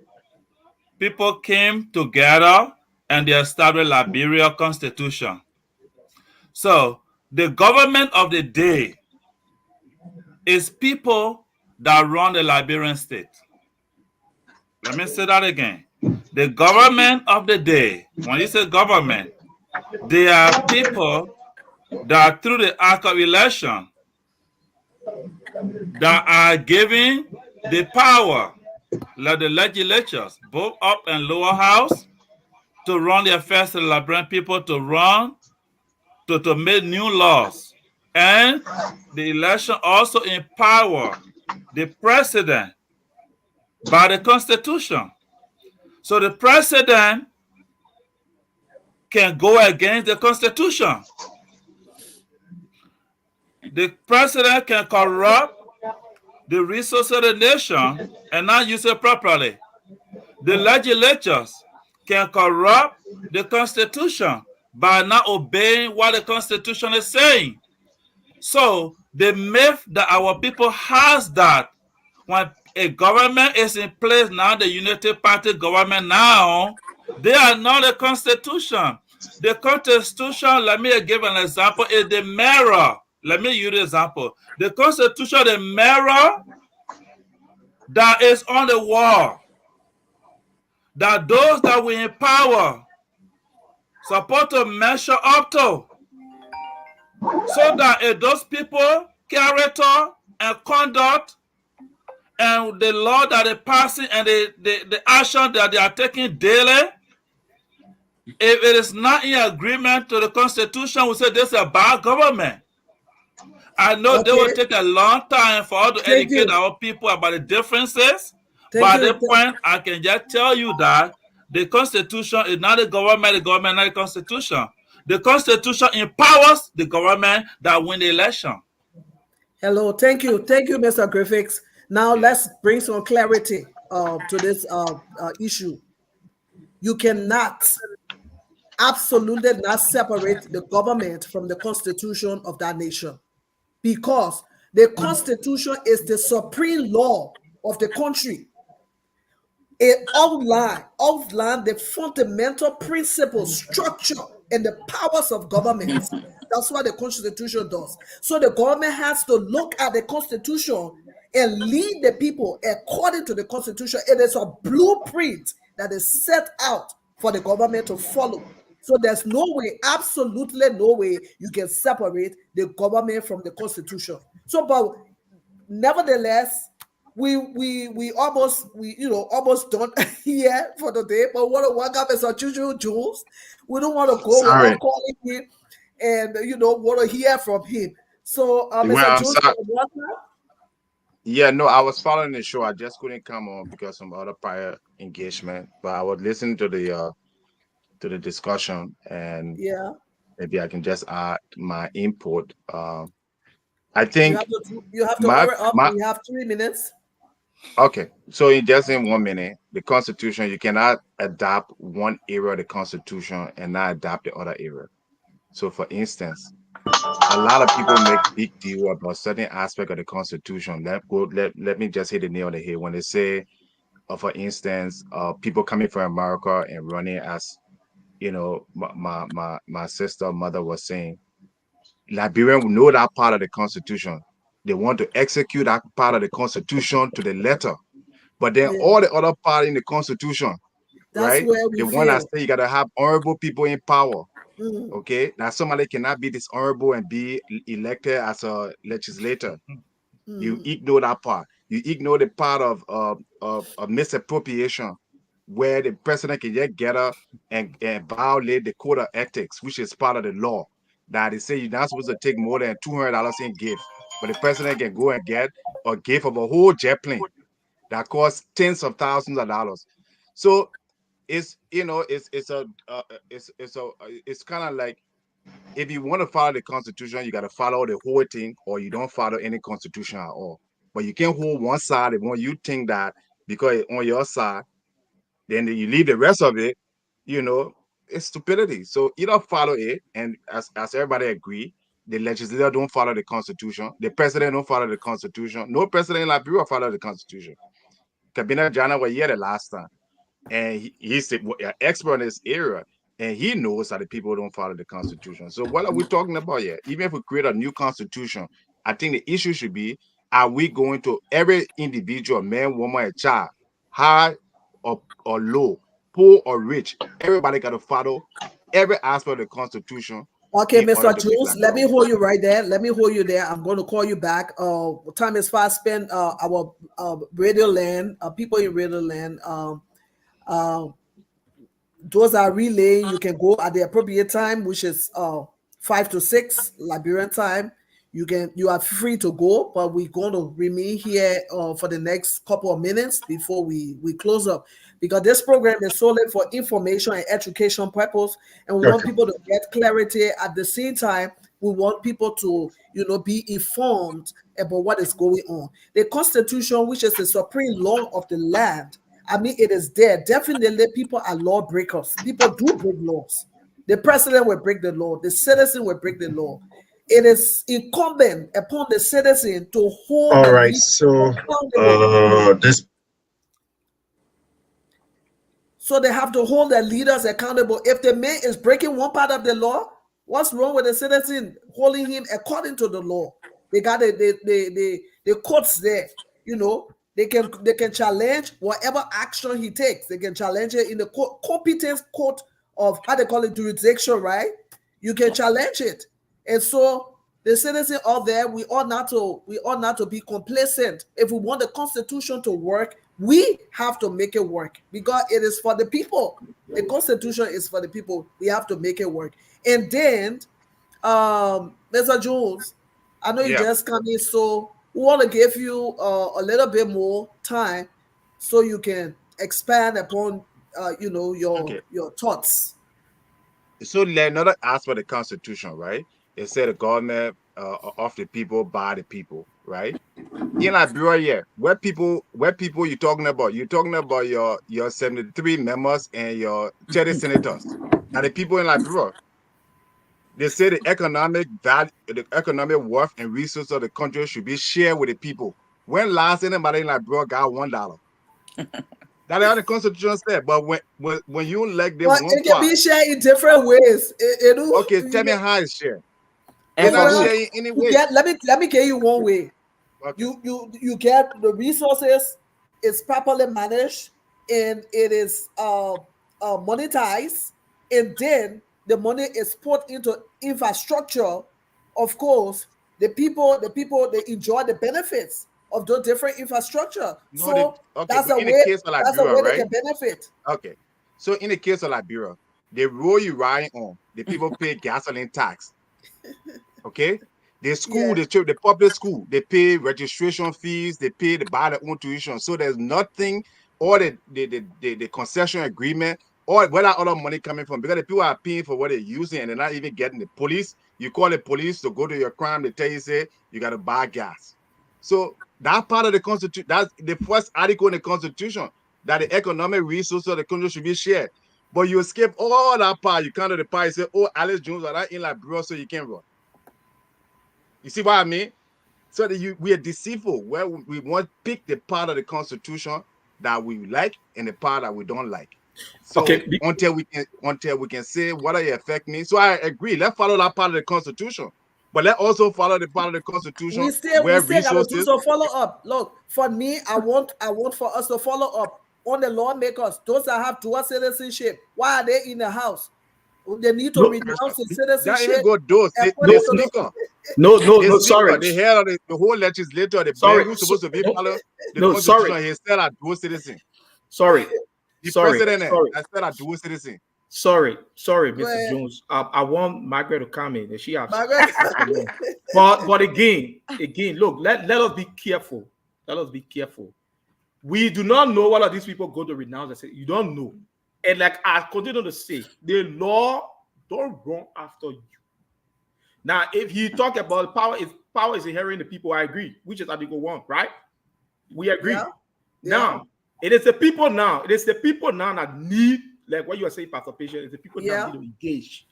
people came together and they established Liberia Constitution. So the government of the day is people that run the Liberian state. Let me say that again. The government of the day, when you say government, they are people that through the act of election that are given the power, like the legislatures, both up and lower house, to run the affairs of the Liberian people, to run, to make new laws. And the election also empower the president by the Constitution. So the president can go against the Constitution. The president can corrupt the resources of the nation and not use it properly. The legislatures can corrupt the Constitution by not obeying what the Constitution is saying. So the myth that our people has that when a government is in place now, the Unity Party government now, they are not a constitution. The constitution, let me give an example, is the mirror. Let me use the example. The constitution, the mirror that is on the wall, that those that we empower supposed to measure up to, so that if those people, character and conduct and the law that they're passing and the action that they are taking daily, if it is not in agreement to the Constitution, we say this is a bad government. I know they will take a long time for us to educate our people about the differences. But at this point, I can just tell you that the Constitution is not the government not the Constitution. The Constitution empowers the government that win the election. Hello, thank you, Mr. Griffiths. Now let's bring some clarity to this issue. You cannot, absolutely not separate the government from the constitution of that nation, because the constitution is the supreme law of the country. It outline the fundamental principles, structure, and the powers of government. That's what the Constitution does. So the government has to look at the Constitution and lead the people according to the Constitution. It is a blueprint that is set out for the government to follow. So there's no way, absolutely no way, you can separate the government from the Constitution. So, but nevertheless, we almost done here for the day, but want to welcome Mr. Juju Jules. We don't want to go without calling him and want to hear from him. So Mr. Jules, yeah, no, I was following the show. I just couldn't come on because of some other prior engagement, but I was listening to the discussion, and maybe I can just add my input. I think you have to hurry up. We have 3 minutes. Okay, so in just in 1 minute, the Constitution, you cannot adapt one area of the Constitution and not adapt the other area. So, for instance, a lot of people make big deal about certain aspect of the Constitution. Let me just hit the nail on the head when they say, for instance, people coming from America and running as, my sister mother was saying, Liberians know that part of the Constitution. They want to execute that part of the Constitution to the letter, but then all the other part in the Constitution, right? The one that say you gotta have honorable people in power. Okay, now somebody cannot be dishonorable and be elected as a legislator. You ignore that part. You ignore the part of misappropriation. where the president can just get up and violate the code of ethics, which is part of the law. That they say you're not supposed to take more than $200 in gift, but the president can go and get a gift of a whole jet plane that costs tens of thousands of dollars. So it's it's kind of like, if you want to follow the Constitution, you got to follow the whole thing, or you don't follow any Constitution at all. But you can't hold one side and when you think that because it's on your side, then you leave the rest of it, it's stupidity. So you don't follow it, and as everybody agree, the legislature don't follow the Constitution, the president don't follow the Constitution. No president in Liberia follow the Constitution. Kabina Jana was here the last time, and he's an expert in this area, and he knows that the people don't follow the Constitution. So what are we talking about here? Even if we create a new Constitution, I think the issue should be, are we going to every individual, man, woman, and child, high or low, poor or rich, everybody got to follow every aspect of the Constitution. Okay, Mr. Jules, let me hold you right there. Let me hold you there. I'm going to call you back. Time is fast spent. Our Radio Land, people in Radio Land, those are relaying. You can go at the appropriate time, which is 5 to 6 Liberian time. You are free to go, but we're going to remain here for the next couple of minutes before we close up, because this program is solely for information and education purpose, and we want people to get clarity. At the same time, we want people to be informed about what is going on. The Constitution, which is the supreme law of the land, I mean, it is there. Definitely, people are law breakers. People do break laws. The president will break the law. The citizen will break the law. It is incumbent upon the citizen to hold. All right. So So they have to hold their leaders accountable. If the man is breaking one part of the law, what's wrong with the citizen holding him according to the law? They got the courts there. They can challenge whatever action he takes. They can challenge it in the competence court of, how they call it, jurisdiction, right? You can challenge it. And so the citizen out there, we ought not to be complacent. If we want the Constitution to work, we have to make it work, because it is for the people. The Constitution is for the people. We have to make it work. And then, Mr. Jones, I know you just come in, so we want to give you a little bit more time so you can expand upon your thoughts. So another aspect of the Constitution, right? It said the government of the people, by the people, right? In Liberia, what people you talking about? You're talking about your 73 members and your 30 senators. And the people in Liberia, they say the economic value, the economic worth and resources of the country should be shared with the people. When last anybody in Liberia got $1? That is how the Constitution said. But when you elect them, it can be shared in different ways. Okay, tell me how it's shared. It's not shared in any way. Let me give you one way. Okay. You get the resources, it's properly managed, and it is monetized, and then the money is put into infrastructure. Of course, the people they enjoy the benefits of those different infrastructure. That's a way they can benefit. Okay. So in the case of Liberia, the road you ride on, the people pay gasoline tax. Okay. The school, the public school, they pay registration fees, they buy their own tuition. So there's nothing, or the concession agreement, or where that other money coming from, because the people are paying for what they're using and they're not even getting the police. You call the police to go to your crime, they tell you, say, you got to buy gas. So that part of the Constitution, that's the first article in the Constitution, that the economic resources of the country should be shared. But you escape all that part. You come to the part, you say, oh, Alex Jones are not in Liberia, so you can't run. You see what I mean? So that we are deceitful, where we want to pick the part of the Constitution that we like and the part that we don't like. So until we can say what are the effect means. So I agree. Let's follow that part of the Constitution, but let's also follow the part of the Constitution we still got to do some follow up. Look, for me, I want for us to follow up on the lawmakers. Those that have dual citizenship, why are they in the house? They need to renounce the citizenship. No, sorry. They held the whole legislature. The who's supposed to be following the Constitution. He still a dual citizen. Sorry. The sorry, president sorry, instead of dual citizen. sorry, Mr. Well, Jones. I want Margaret to come in, and she has. Margaret. But again, look, let us be careful. Let us be careful. We do not know what are these people going to renounce and say. You don't know. And like I continue to say, the law don't run after you. Now, if you talk about power is inherent in the people, I agree, which is Article 1, right? We agree. Yeah. Now, it is the people now. It is the people now that need, like what you are saying, Pastor Patient, it's the people now need to engage.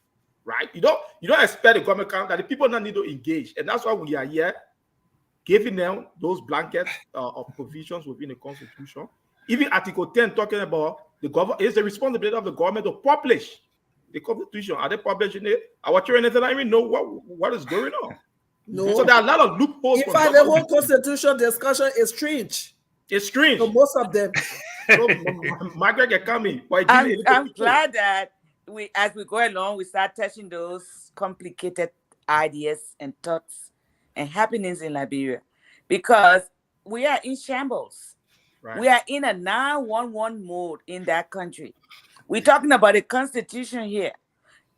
Right? You don't expect the government count that the people now need to engage. And that's why we are here giving them those blankets of provisions within the Constitution. Even Article 10 talking about the government, it's the responsibility of the government to publish the Constitution. Are they publishing it? Our children don't even know what is going on. No. So there are a lot of loopholes. In fact, the whole Constitution discussion is strange. It's strange. So most of them. So, Margaret can come in. I'm glad that as we go along, we start touching those complicated ideas and thoughts and happenings in Liberia, because we are in shambles. Right. We are in a 911 mode in that country. We're talking about the Constitution here,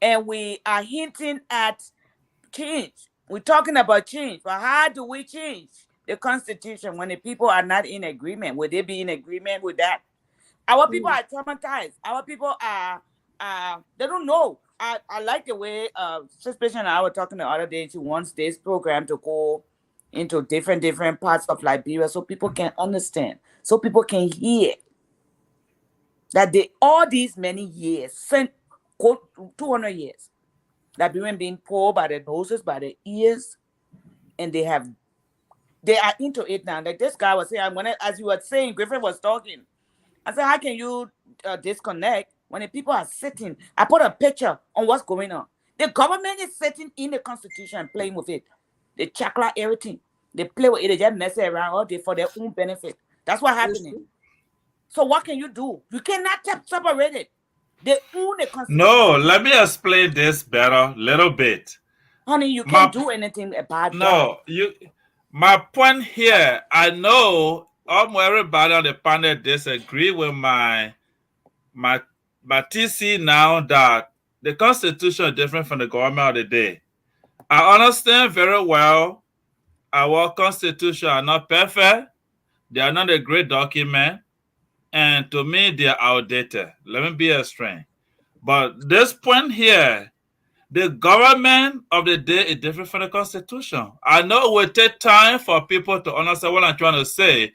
and we are hinting at change. We're talking about change, but how do we change the Constitution when the people are not in agreement? Would they be in agreement with that? Our people are traumatized. Our people are, they don't know. I like the way Suspicion and I were talking the other day. She wants this program to go into different parts of Liberia so people can understand, so people can hear that all these many years, 200 years, Liberian being pulled by the noses, by the ears, and they are into it now. Like this guy was saying, as you were saying, Griffin was talking. I said, how can you disconnect when the people are sitting? I put a picture on what's going on. The government is sitting in the Constitution and playing with it. They chakra everything. They play with it. They just mess around all day for their own benefit. That's what's happening. So what can you do? You cannot separate it. They own the Constitution. No, let me explain this better, little bit. Honey, you can't do anything about that. No, my point here, I know almost everybody on the panel disagree with my TC now that the Constitution is different from the government of the day. I understand very well our Constitution are not perfect. They are not a great document. And to me, they are outdated. Let me be extreme. But this point here, the government of the day is different from the Constitution. I know it will take time for people to understand what I'm trying to say.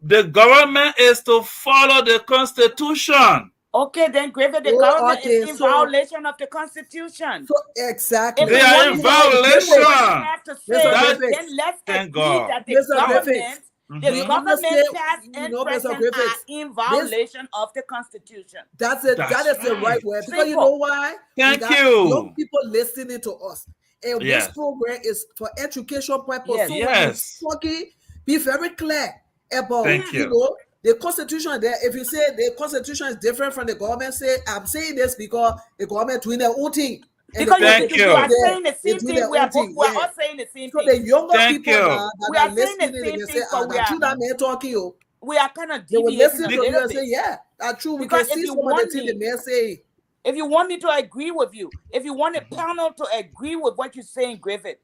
The government is to follow the Constitution. Okay, then Griffith, the government is in violation of the Constitution. So exactly. They are in violation. Then let's agree that the government... The government past and present are in violation of the Constitution. That is the right word. Because you know why? Thank you. Young people listening to us. And this program is for education purposes. Yes. So be very clear about the Constitution there. If you say the Constitution is different from the government, say I'm saying this because the government doing their own thing. Because you are saying the same thing. We are all saying the same thing. So the younger people that are listening, they say, we are kind of deviating a little bit. Yeah, that's true. We can see some of the things the mayor say. If you want me to agree with you, if you want a panel to agree with what you're saying, Griffith,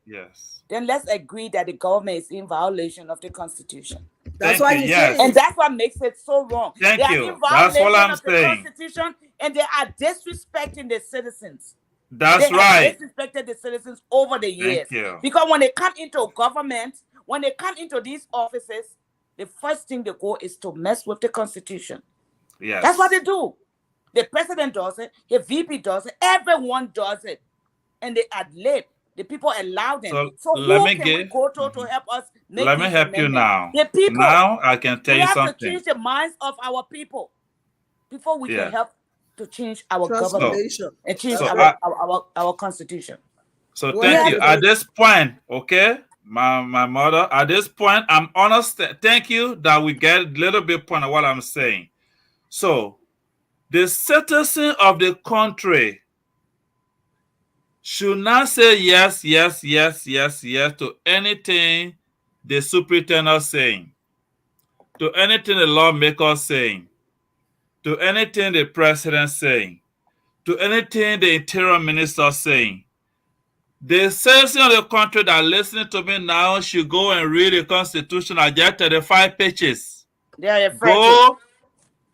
then let's agree that the government is in violation of the Constitution. That's why he's saying. And that's what makes it so wrong. Thank they are you. in violation That's what I'm of saying. The Constitution, and they are disrespecting the citizens. That's they right. Have disrespected the citizens over the years. Because when they come into government, when they come into these offices, the first thing they go is to mess with the Constitution. Yes. That's what they do. The president does it, the VP does it, everyone does it. And they ad lib. The people allow them. So who can we go to help us make Let me help you now. The people. Now I can tell you something. We have to change the minds of our people before we can help to change our government and change our Constitution. So thank you. At this point, okay, my mother, at this point, I'm honest. Thank you that we get a little bit point of what I'm saying. So the citizen of the country should not say yes to anything the superintendent saying, to anything the lawmaker saying. to anything the president saying, to anything the interior minister saying. The citizens of the country that are listening to me now should go and read the Constitution. I get 35 pages. They are afraid to. Go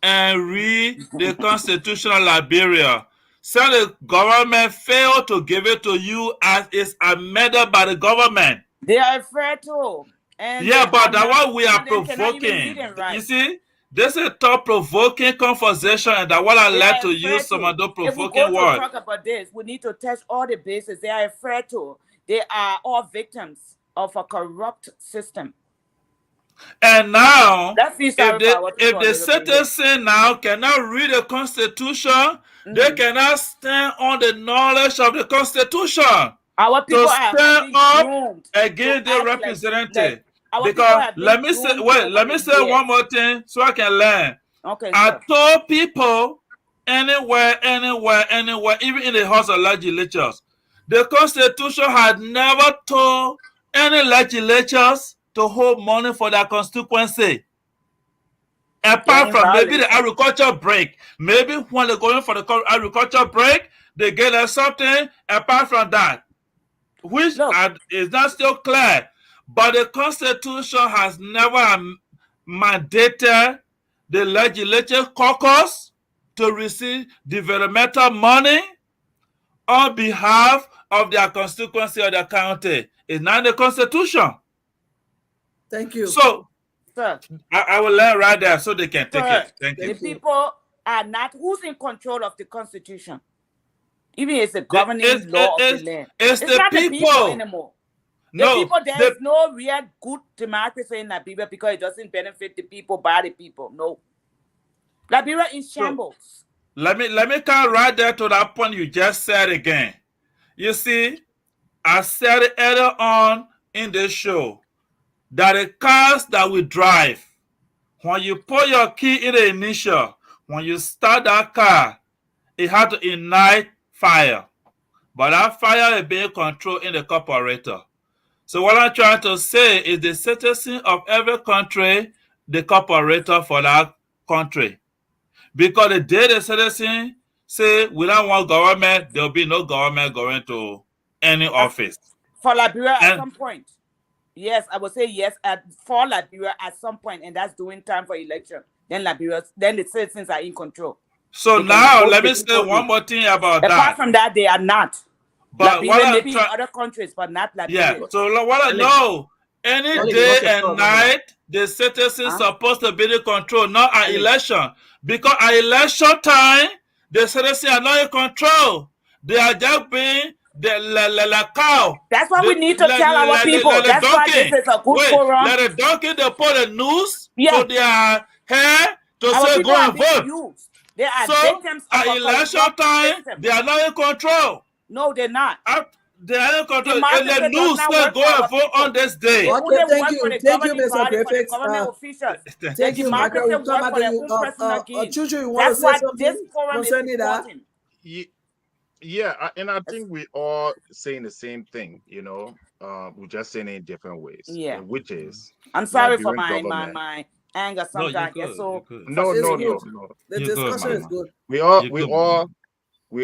and read the Constitution of Liberia. So the government failed to give it to you as is amended by the government. They are afraid to. And yeah, but that's not, what we are provoking. You see, this is a thought-provoking conversation, and that's what I like to use some of the provoking words. If we go to words. talk about this, we need to test all the bases. They are afraid to. They are all victims of a corrupt system. And now, if the citizen now cannot read the Constitution, they cannot stand on the knowledge of the Constitution. Our people to stand up against the representative. Because let me say one more thing so I can learn. Okay. I told people anywhere, even in the House of Legislatures, the Constitution had never told any legislatures to hold money for their constituency. Apart from maybe the agriculture break. Maybe when they're going for the agriculture break, they get us something. Apart from that, which is not still clear. But the Constitution has never mandated the legislative caucus to receive developmental money on behalf of their constituency or their county. It's not the Constitution. Thank you. So, I will learn right there so they can take it. Thank you. The people are not, who's in control of the Constitution? Even it's a governing law of the land. It's not the people anymore. There is no real good democracy in Liberia because it doesn't benefit the people by the people. No. Liberia is shambles. Let me come right there to that point you just said again. You see, I said it earlier on in the show that the cars that we drive, when you put your key in the initial, when you start that car, it had to ignite fire. But that fire is being controlled in the carburetor. So what I'm trying to say is the citizen of every country, the carburetor for that country. Because the day the citizen say we don't want government, there will be no government going to any office. For Liberia at some point. Yes, I would say yes for Liberia at some point, and that's doing time for election. Then the citizens are in control. So now let me say one more thing about that. Apart from that, they are not. But Liberia may be in other countries, but not Liberia. Yeah. So what I know, any day and night, the citizens supposed to be in control, not an election. Because at election time, the citizens are not in control. They are just being the cow. That's what we need to tell our people. That's why this is a good forum. Let the donkey they put the news to their hair to say go and vote. They are victims of at election time, they are not in control. No, they're not. They are in control. And the news say go and vote on this day. Okay, thank you, Mr. Prefect. Thank you, Michael. We'll come back to you. Chuchu, you want to say something concerning that? Yeah, and I think we all saying the same thing, you know. We're just saying it in different ways. Yeah. Which is I'm sorry for my anger sometimes. No. The discussion is good. We all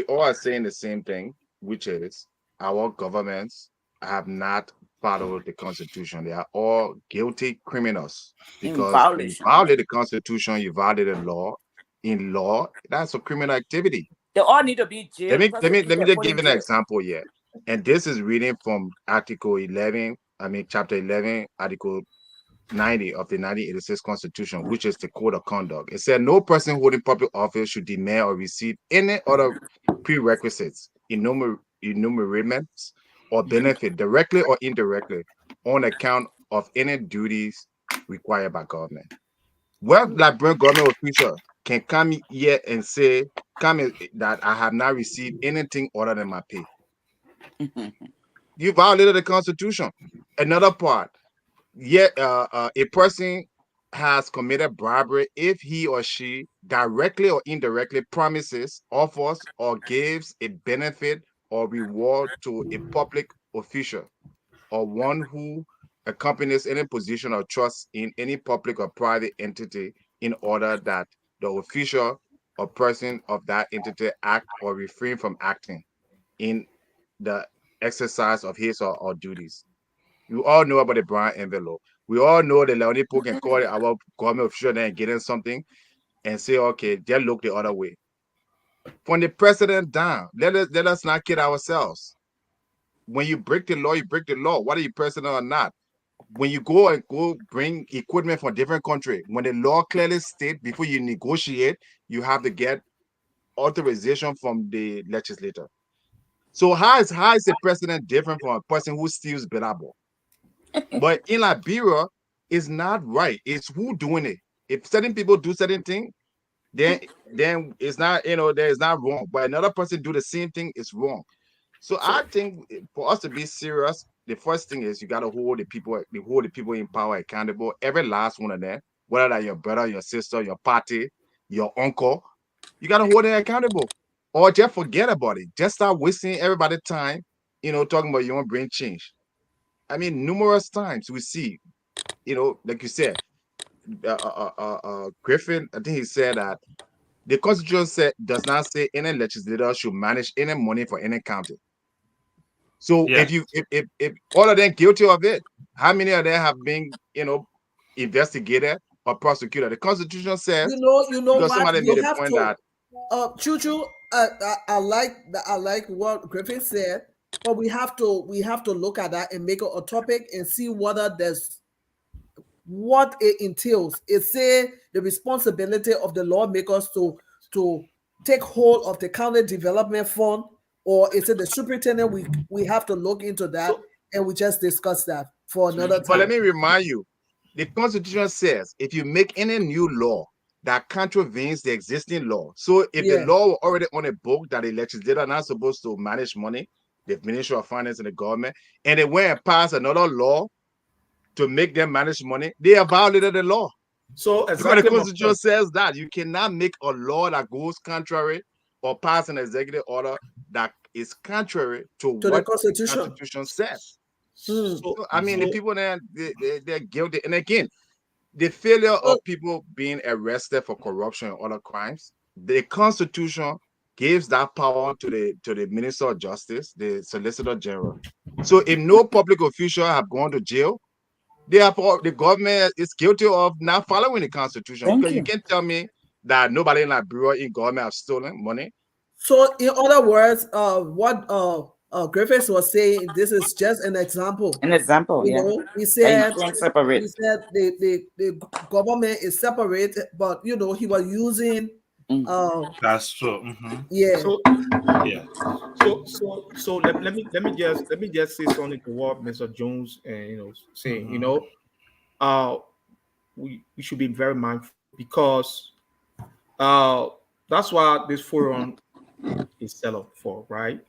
are saying the same thing, which is our governments have not followed the Constitution. They are all guilty criminals because you violate the Constitution, you violate the law. In law, that's a criminal activity. They all need to be jailed. Let me just give an example here. And this is reading from chapter 11, Article 90 of the 1986 Constitution, which is the Code of Conduct. It said no person holding public office should demand or receive any other prerequisites, enumerations, or benefit directly or indirectly on account of any duties required by government. Well, Liberian government official can come here and say, that I have not received anything other than my pay. You violated the Constitution. Another part, a person has committed bribery if he or she directly or indirectly promises, offers, or gives a benefit or reward to a public official or one who accompanies any position of trust in any public or private entity in order that the official a person of that entity act or refrain from acting in the exercise of his or her duties. You all know about the brown envelope. We all know that Leonie Poe can call our government official and getting something and say, okay, just look the other way. From the president down, let us not kid ourselves. When you break the law, you break the law. Whether you're president or not. When you go bring equipment from a different country, when the law clearly states before you negotiate, you have to get authorization from the legislator. So how is the president different from a person who steals Benabo? But in Liberia, it's not right. It's who doing it. If certain people do certain things, then it's not, there is not wrong. But another person do the same thing, it's wrong. So I think for us to be serious, the first thing is you got to hold the people in power accountable. Every last one of them, whether that's your brother, your sister, your party, your uncle, you got to hold them accountable. Or just forget about it. Just start wasting everybody's time, talking about you want to bring change. I mean, numerous times we see, like you said, Griffin, I think he said that the Constitution does not say any legislator should manage any money for any county. So if all of them guilty of it, how many of them have been, investigated or prosecuted? The Constitution says, you know what, somebody you made a have point to, that Chuchu, I like what Griffin said, but we have to look at that and make it a topic and see whether there's what it entails. It say the responsibility of the lawmakers to take hold of the county development fund, or is it the superintendent? We have to look into that, and we just discuss that for another time. But let me remind you, the Constitution says if you make any new law that contravenes the existing law, so if the law were already on a book that the legislator not supposed to manage money, the Ministry of Finance and the government, and they went and passed another law to make them manage money, they have violated the law. So exactly, the Constitution says that you cannot make a law that goes contrary or pass an executive order that is contrary to what the Constitution says. So, I mean, the people there, they're guilty. And again, the failure of people being arrested for corruption and other crimes, the Constitution gives that power to the Minister of Justice, the Solicitor General. So if no public official have gone to jail, the government is guilty of not following the Constitution. Because you can't tell me that nobody in Liberia in government have stolen money. So in other words, what Griffiths was saying, this is just an example. An example, He said separate. He said the government is separate, but he was using that's true. So let me just say something to what Mr. Jones saying. We should be very mindful, because that's why this forum is set up for, right?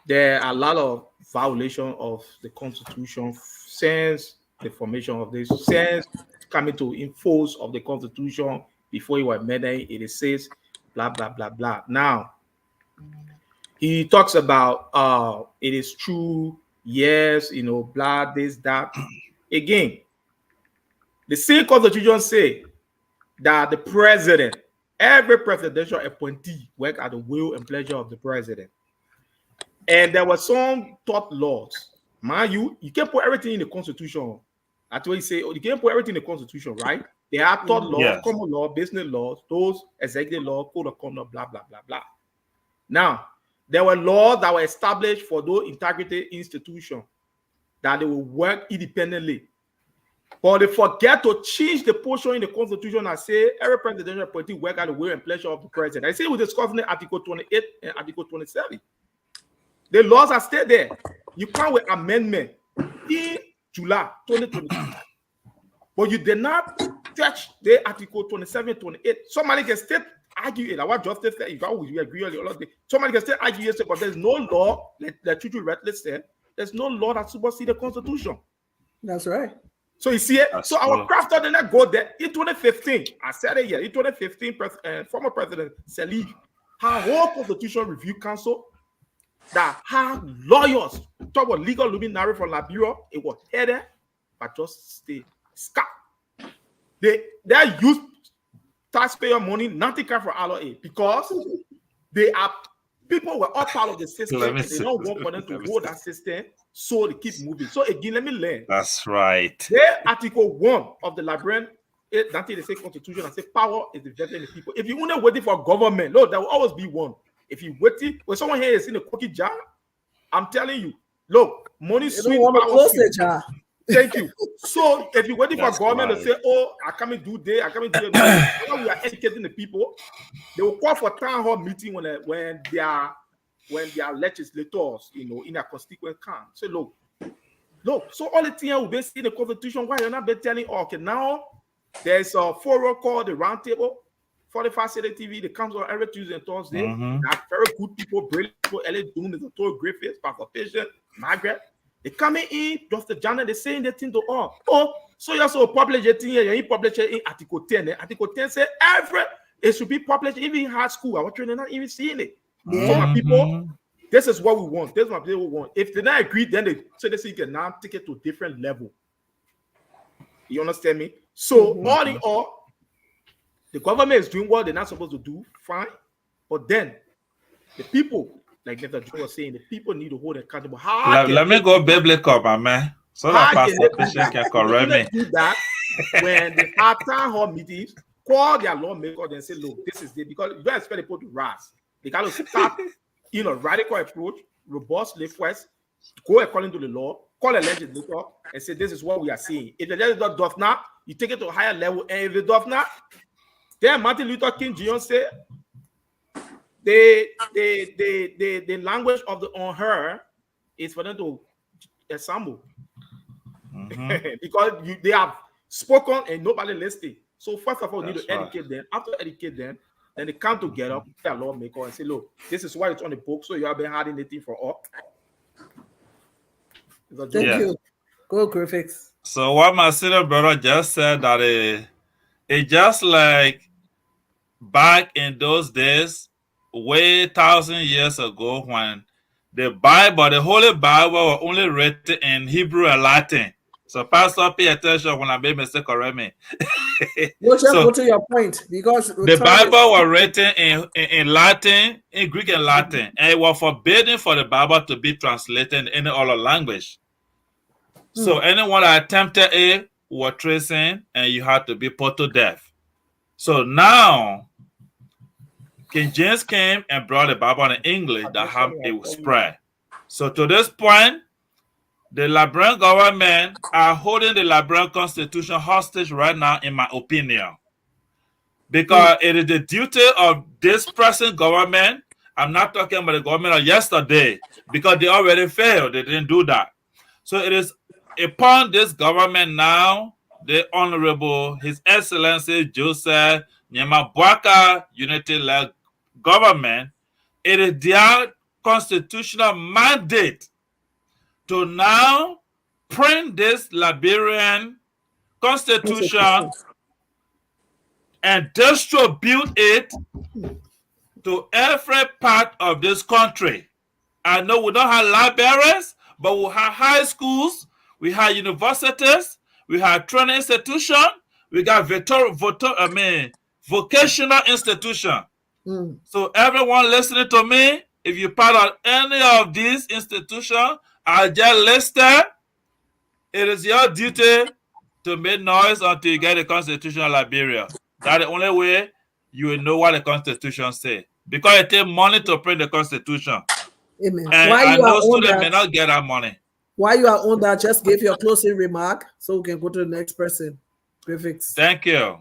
There are a lot of violation of the Constitution since the formation of this, since coming to enforce of the Constitution before it was amended in 86, blah blah blah blah. Now he talks about it is true, yes, blah, this, that. Again, the same Constitution say that the president, every presidential appointee, work at the will and pleasure of the president. And there were some taught laws. Man, you can't put everything in the Constitution. That's what you say. You can't put everything in the Constitution, right? They are taught laws, common law, business laws, those executive law, code of conduct, blah, blah, blah, blah. Now, there were laws that were established for those integrity institutions that they will work independently. But they forget to change the portion in the Constitution and say every presidential appointee work at the will and pleasure of the president. I say we discussed in Article 28 and Article 27. The laws are still there. You come with amendment in July 2022. But you did not touch the Article 27, 28. Somebody can still argue it. What justice said, if we agree on all of this, somebody can still argue it, but there's no law, like Chuchu rightly said, there's no law that supersedes the Constitution. That's right. So you see it? So our crafter did not go there. In 2015, I said it here, in 2015, former President Selig, her whole Constitution Review Council that had lawyers, talk about legal luminary from Liberia, it was headed by Justice Scott. They used taxpayer money, nothing come from RLA because they are people were all part of the system and they don't want for them to hold that system, so they keep moving. So again, let me learn. That's right. There, Article 1 of the Liberian they say Constitution and say power is vested in the people. If you only waiting for government, look, there will always be one. If you waiting, when someone here is in a cookie jar, I'm telling you, look, money sweet. Power sweet. Thank you. So if you're waiting for government to say, oh, I can't do this, I can't do that, we are educating the people. They will call for town hall meeting when their legislators, in a constituent come. So look. So all the things will be in the Constitution. Why you're not be telling? Okay, now there's a forum called the Round Table. 45 City TV. They comes on every Tuesday and Thursday. They're very good people, brilliant people. Ellie Doom is a total great face. Pastor Patient, Margaret. They coming in, Dr. Janet, they saying the thing to all. Oh, so you also publish a thing here, you publish it in Article 10. Article 10 say it should be published even in high school. I was trying to not even seeing it. So my people, this is what we want. This is what people want. If they not agree, then they say you can now take it to a different level. You understand me? So all in all, the government is doing what they're not supposed to do, fine. But then the people, like Mr. Joe was saying, the people need to hold accountable. Let me go biblical, my man, so that Pastor Patient can correct me. Do that when they have town hall meetings, call their lawmakers and say, look, this is it. Because you don't expect people to rise. They got to start, radical approach, robustly first, go according to the law, call a legislator and say, this is what we are seeing. If the legislator does not, you take it to a higher level. And if it does not, then Martin Luther King Jr. said, the language of the unheard is for them to assemble. Because they have spoken and nobody listening. So first of all, you need to educate them. After educate them, then they come together, their lawmaker, and say, look, this is why it's on the book, so you have been hiding the thing for all. Thank you. Go, Graphics. So what my senior brother just said, that it just like back in those days, way 1,000 years ago, when the Bible, the Holy Bible, were only written in Hebrew and Latin. So, Pastor, pay attention when I make mistake, correct me. Go to your point, because the Bible was written in Latin, in Greek and Latin, and it was forbidden for the Bible to be translated in any other language. So, anyone that attempted it was tracing, and you had to be put to death. So now, King James came and brought the Bible in English that have it spread. So to this point, the Liberian government are holding the Liberian Constitution hostage right now, in my opinion. Because it is the duty of this present government. I'm not talking about the government of yesterday, because they already failed. They didn't do that. So it is upon this government now, the Honorable His Excellency Joseph Nyamabwaka Unity-led government, it is their constitutional mandate to now print this Liberian Constitution and distribute it to every part of this country. I know we don't have libraries, but we have high schools, we have universities, we have training institutions, we got vocational institution. So everyone listening to me, if you're part of any of these institutions I just listed, it is your duty to make noise until you get the Constitution of Liberia. That's the only way you will know what the Constitution says. Because it takes money to print the Constitution. Amen. And I know students may not get that money. While you are on that, just give your closing remark so we can go to the next person. Perfect. Thank you.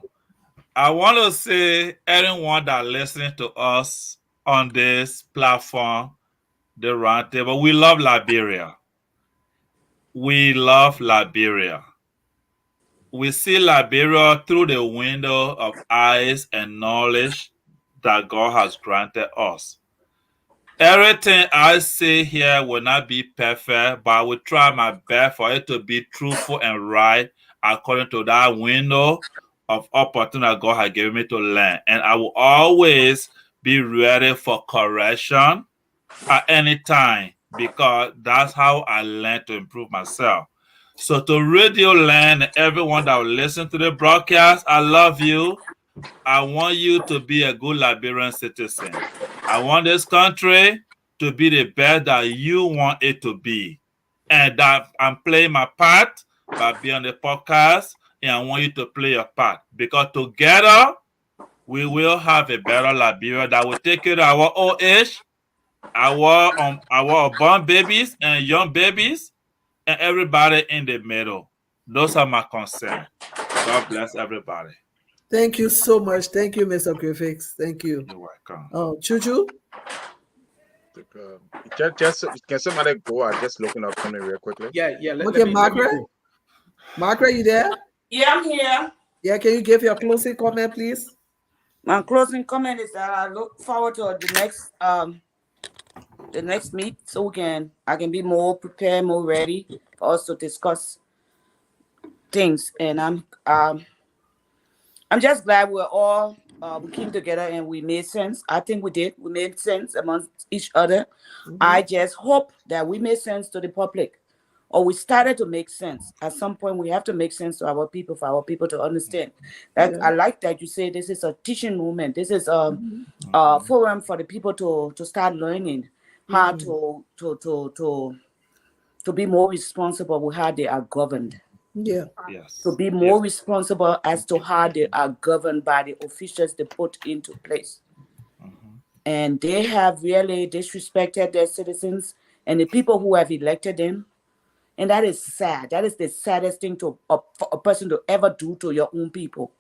I want to say anyone that listening to us on this platform, the Roundtable, we love Liberia. We love Liberia. We see Liberia through the window of eyes and knowledge that God has granted us. Everything I say here will not be perfect, but I will try my best for it to be truthful and right according to that window of opportunity God has given me to learn. And I will always be ready for correction at any time, because that's how I learn to improve myself. So to Radio Land, everyone that will listen to the broadcast, I love you. I want you to be a good Liberian citizen. I want this country to be the best that you want it to be. And that I'm playing my part by being on the podcast, and I want you to play your part. Because together, we will have a better Liberia that will take care of our old age, our born babies and young babies, and everybody in the middle. Those are my concerns. God bless everybody. Thank you so much. Thank you, Mr. Griffiths. Thank you. You're welcome. Chuchu? Just can somebody go? I'm just looking up something real quickly. Yeah. Let Okay, me Margaret? go. Margaret, you there? Yeah, I'm here. Yeah, can you give your closing comment, please? My closing comment is that I look forward to the next meet so I can be more prepared, more ready for us to discuss things. And I'm just glad we're all we came together and we made sense. I think we did. We made sense amongst each other. I just hope that we made sense to the public, or we started to make sense. At some point, we have to make sense to our people for our people to understand. That I like that you say this is a teaching moment. This is a forum for the people to start learning how to be more responsible with how they are governed. Yeah. Yes. To be more responsible as to how they are governed by the officials they put into place. And they have really disrespected their citizens and the people who have elected them. And that is sad. That is the saddest thing for a person to ever do to your own people.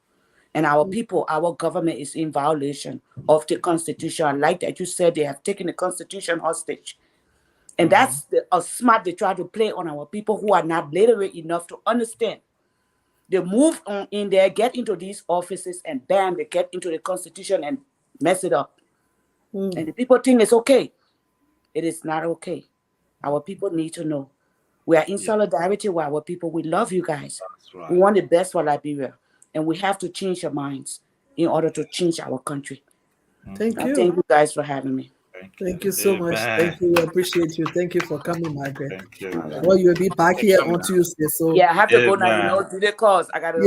And our people, our government is in violation of the Constitution. I like that you said they have taken the Constitution hostage. And that's a smart they try to play on our people who are not literate enough to understand. They move on in there, get into these offices, and bam, they get into the Constitution and mess it up. And the people think it's okay. It is not okay. Our people need to know. We are in solidarity with our people. We love you guys. Right. We want the best for Liberia. And we have to change our minds in order to change our country. Thank you. Thank you guys for having me. Thank you so much. Thank you. I appreciate you. Thank you for coming, Margaret. Thank you. Well, you'll be back here on Tuesday. So Yeah, I have to go now. Do the calls. I gotta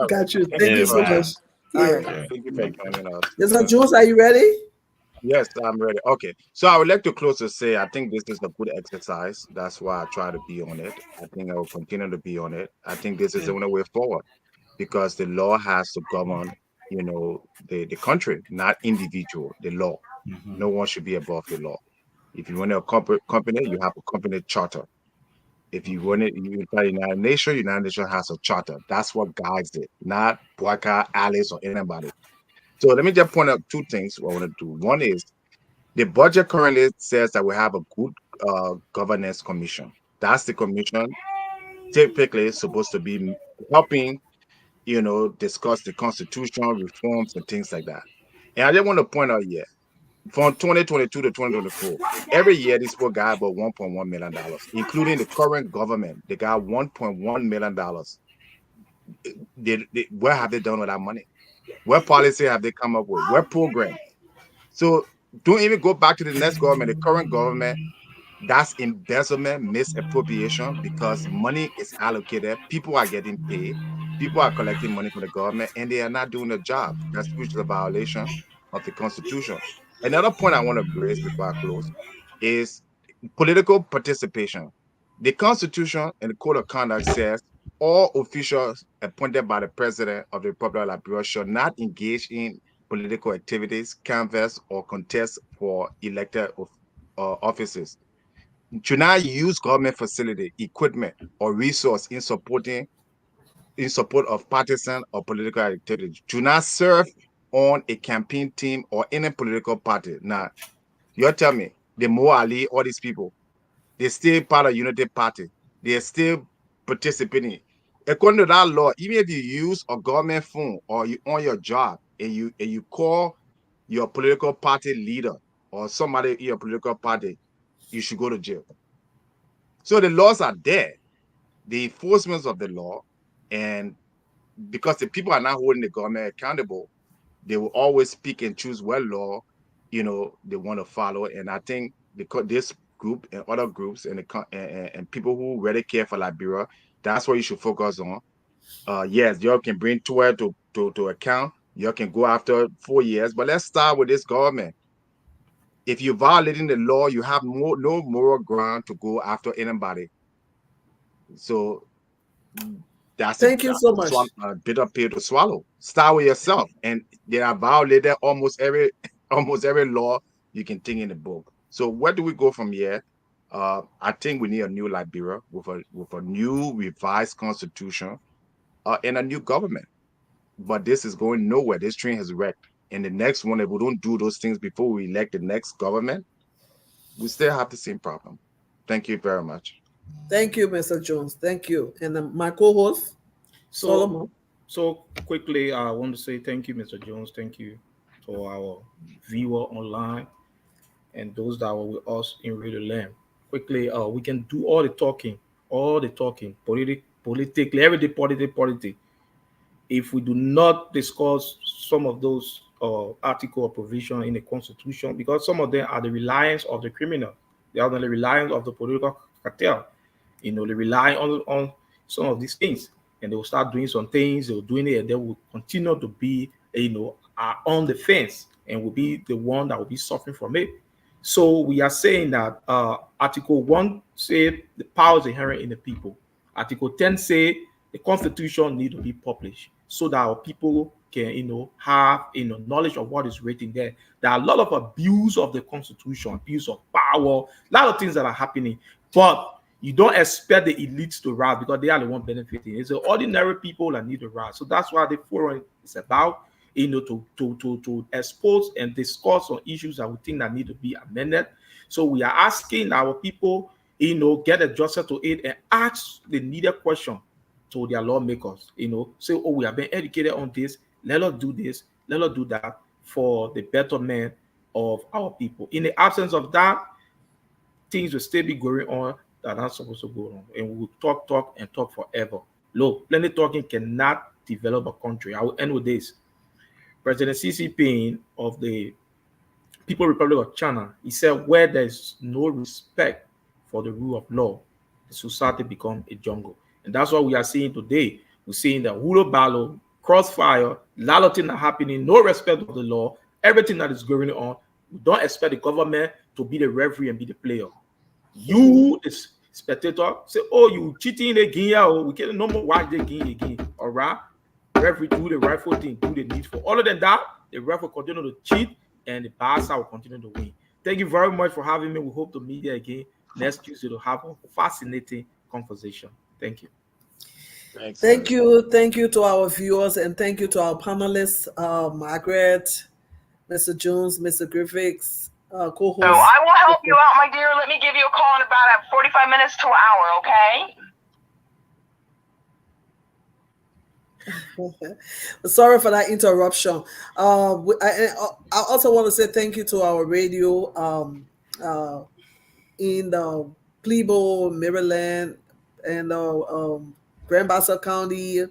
got you. Thank you so much. Yeah. Thank you for coming out. Mr. Jones, are you ready? Yes, I'm ready. Okay, so I would like to close to say I think this is a good exercise. That's why I try to be on it. I think I will continue to be on it. I think this is the only way forward because the law has to govern, the country, not individual. The law. No one should be above the law. If you want a company, you have a company charter. If you want it, you try United Nations has a charter. That's what guides it, not Boyka, Alice, or anybody. So let me just point out two things I want to do. One is the budget currently says that we have a good governance commission. That's the commission typically supposed to be helping, discuss the constitution, reforms, and things like that. And I just want to point out here, from 2022 to 2024, every year these people got about $1.1 million, including the current government. They got $1.1 million. Where have they done with that money? What policy have they come up with? What program? So don't even go back to the next government, the current government. That's embezzlement, misappropriation, because money is allocated. People are getting paid. People are collecting money from the government, and they are not doing the job. That's which is a violation of the Constitution. Another point I want to raise before I close is political participation. The Constitution and the Code of Conduct says all officials appointed by the President of the Republic of Liberia shall not engage in political activities, canvass, or contest for elected offices. Should not use government facility, equipment, or resource in support of partisan or political activities. Do not serve on a campaign team or any political party. Now, you tell me, the Mo Ali, all these people, they're still part of Unity Party. They're still participating. According to that law, even if you use a government phone or you on your job and you call your political party leader or somebody in your political party, you should go to jail. So the laws are there, the enforcement of the law, and because the people are not holding the government accountable, they will always pick and choose what law, they want to follow. And I think this group and other groups and people who really care for Liberia, that's what you should focus on. Yes, you can bring Twitter to account, You can go after 4 years, but let's start with this government. If you're violating the law, you have no moral ground to go after anybody. So that's Thank you so much. a bitter pill to swallow. Start with yourself, and they have violated almost every law you can think in the book. So where do we go from here? I think we need a new Liberia with a new revised constitution and a new government. But this is going nowhere. This train has wrecked. And the next one, if we don't do those things before we elect the next government, we still have the same problem. Thank you very much. Thank you, Mr. Jones. Thank you. And my co-host, Solomon. So quickly, I want to say thank you, Mr. Jones. Thank you to our viewer online and those that were with us in Radio Land. Quickly, we can do all the talking, politically, everyday politics. If we do not discuss some of those article or provision in the Constitution, because some of them are the reliance of the criminal, they are the reliance of the political cartel. They rely on some of these things, and they will start doing some things. They will doing it, and they will continue to be, on the fence, and will be the one that will be suffering from it. So we are saying that Article 1 said the powers inherent in the people. Article 10 say the Constitution need to be published so that our people can, have, knowledge of what is written there. There are a lot of abuse of the Constitution, abuse of power, a lot of things that are happening, but you don't expect the elites to rise because they are the one benefiting. It's the ordinary people that need to rise. So that's why the forum is about, to expose and discuss on issues that we think that need to be amended. So we are asking our people, get adjusted to it and ask the needed question to their lawmakers, say, oh, we have been educated on this, let us do this, let us do that for the betterment of our people. In the absence of that, things will still be going on that are not supposed to go on. And we will talk forever. Look, plenty talking cannot develop a country. I will end with this. President Xi Jinping of the People's Republic of China, he said, where there is no respect for the rule of law, the society becomes a jungle. And that's what we are seeing today. We're seeing the Hulu battle, crossfire, a lot of things are happening, no respect of the law, everything that is going on. We don't expect the government to be the referee and be the player. You, the spectator, say, oh, you cheating again, or we can't no more watch the game again. All right? Referee do the rightful thing, do the needful. Other than that, the ref will continue to cheat and the Barca will continue to win. Thank you very much for having me. We hope to meet you again next Tuesday to have a fascinating conversation. Thank you. Thanks. Thank you to our viewers, and thank you to our panelists, Margaret, Mr. Jones, Mr. Griffiths, co-host. So I will help you out, my dear. Let me give you a call in about 45 minutes to an hour, okay? Sorry for that interruption. I also want to say thank you to our radio in Plebo, Maryland, and Grand Bassa County,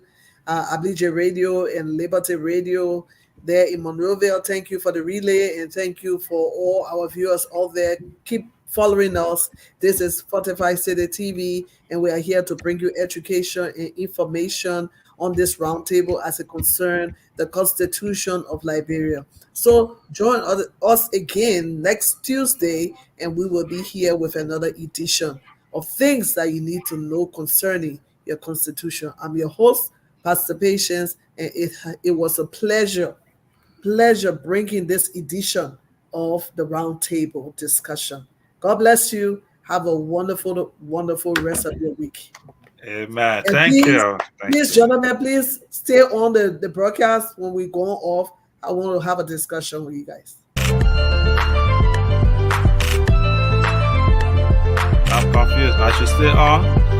Ablija Radio and Liberty Radio there in Monroeville. Thank you for the relay, and thank you for all our viewers out there. Keep following us. This is Fortify City TV, and we are here to bring you education and information on this roundtable as it concerns the Constitution of Liberia. So join us again next Tuesday, and we will be here with another edition of things that you need to know concerning your Constitution. I'm your host, Pastor Patience, and it was a pleasure bringing this edition of the roundtable discussion. God bless you. Have a wonderful, wonderful rest of your week. Amen. And Thank you. Please, gentlemen, please stay on the broadcast when we go off. I want to have a discussion with you guys. I'm confused. I should stay on?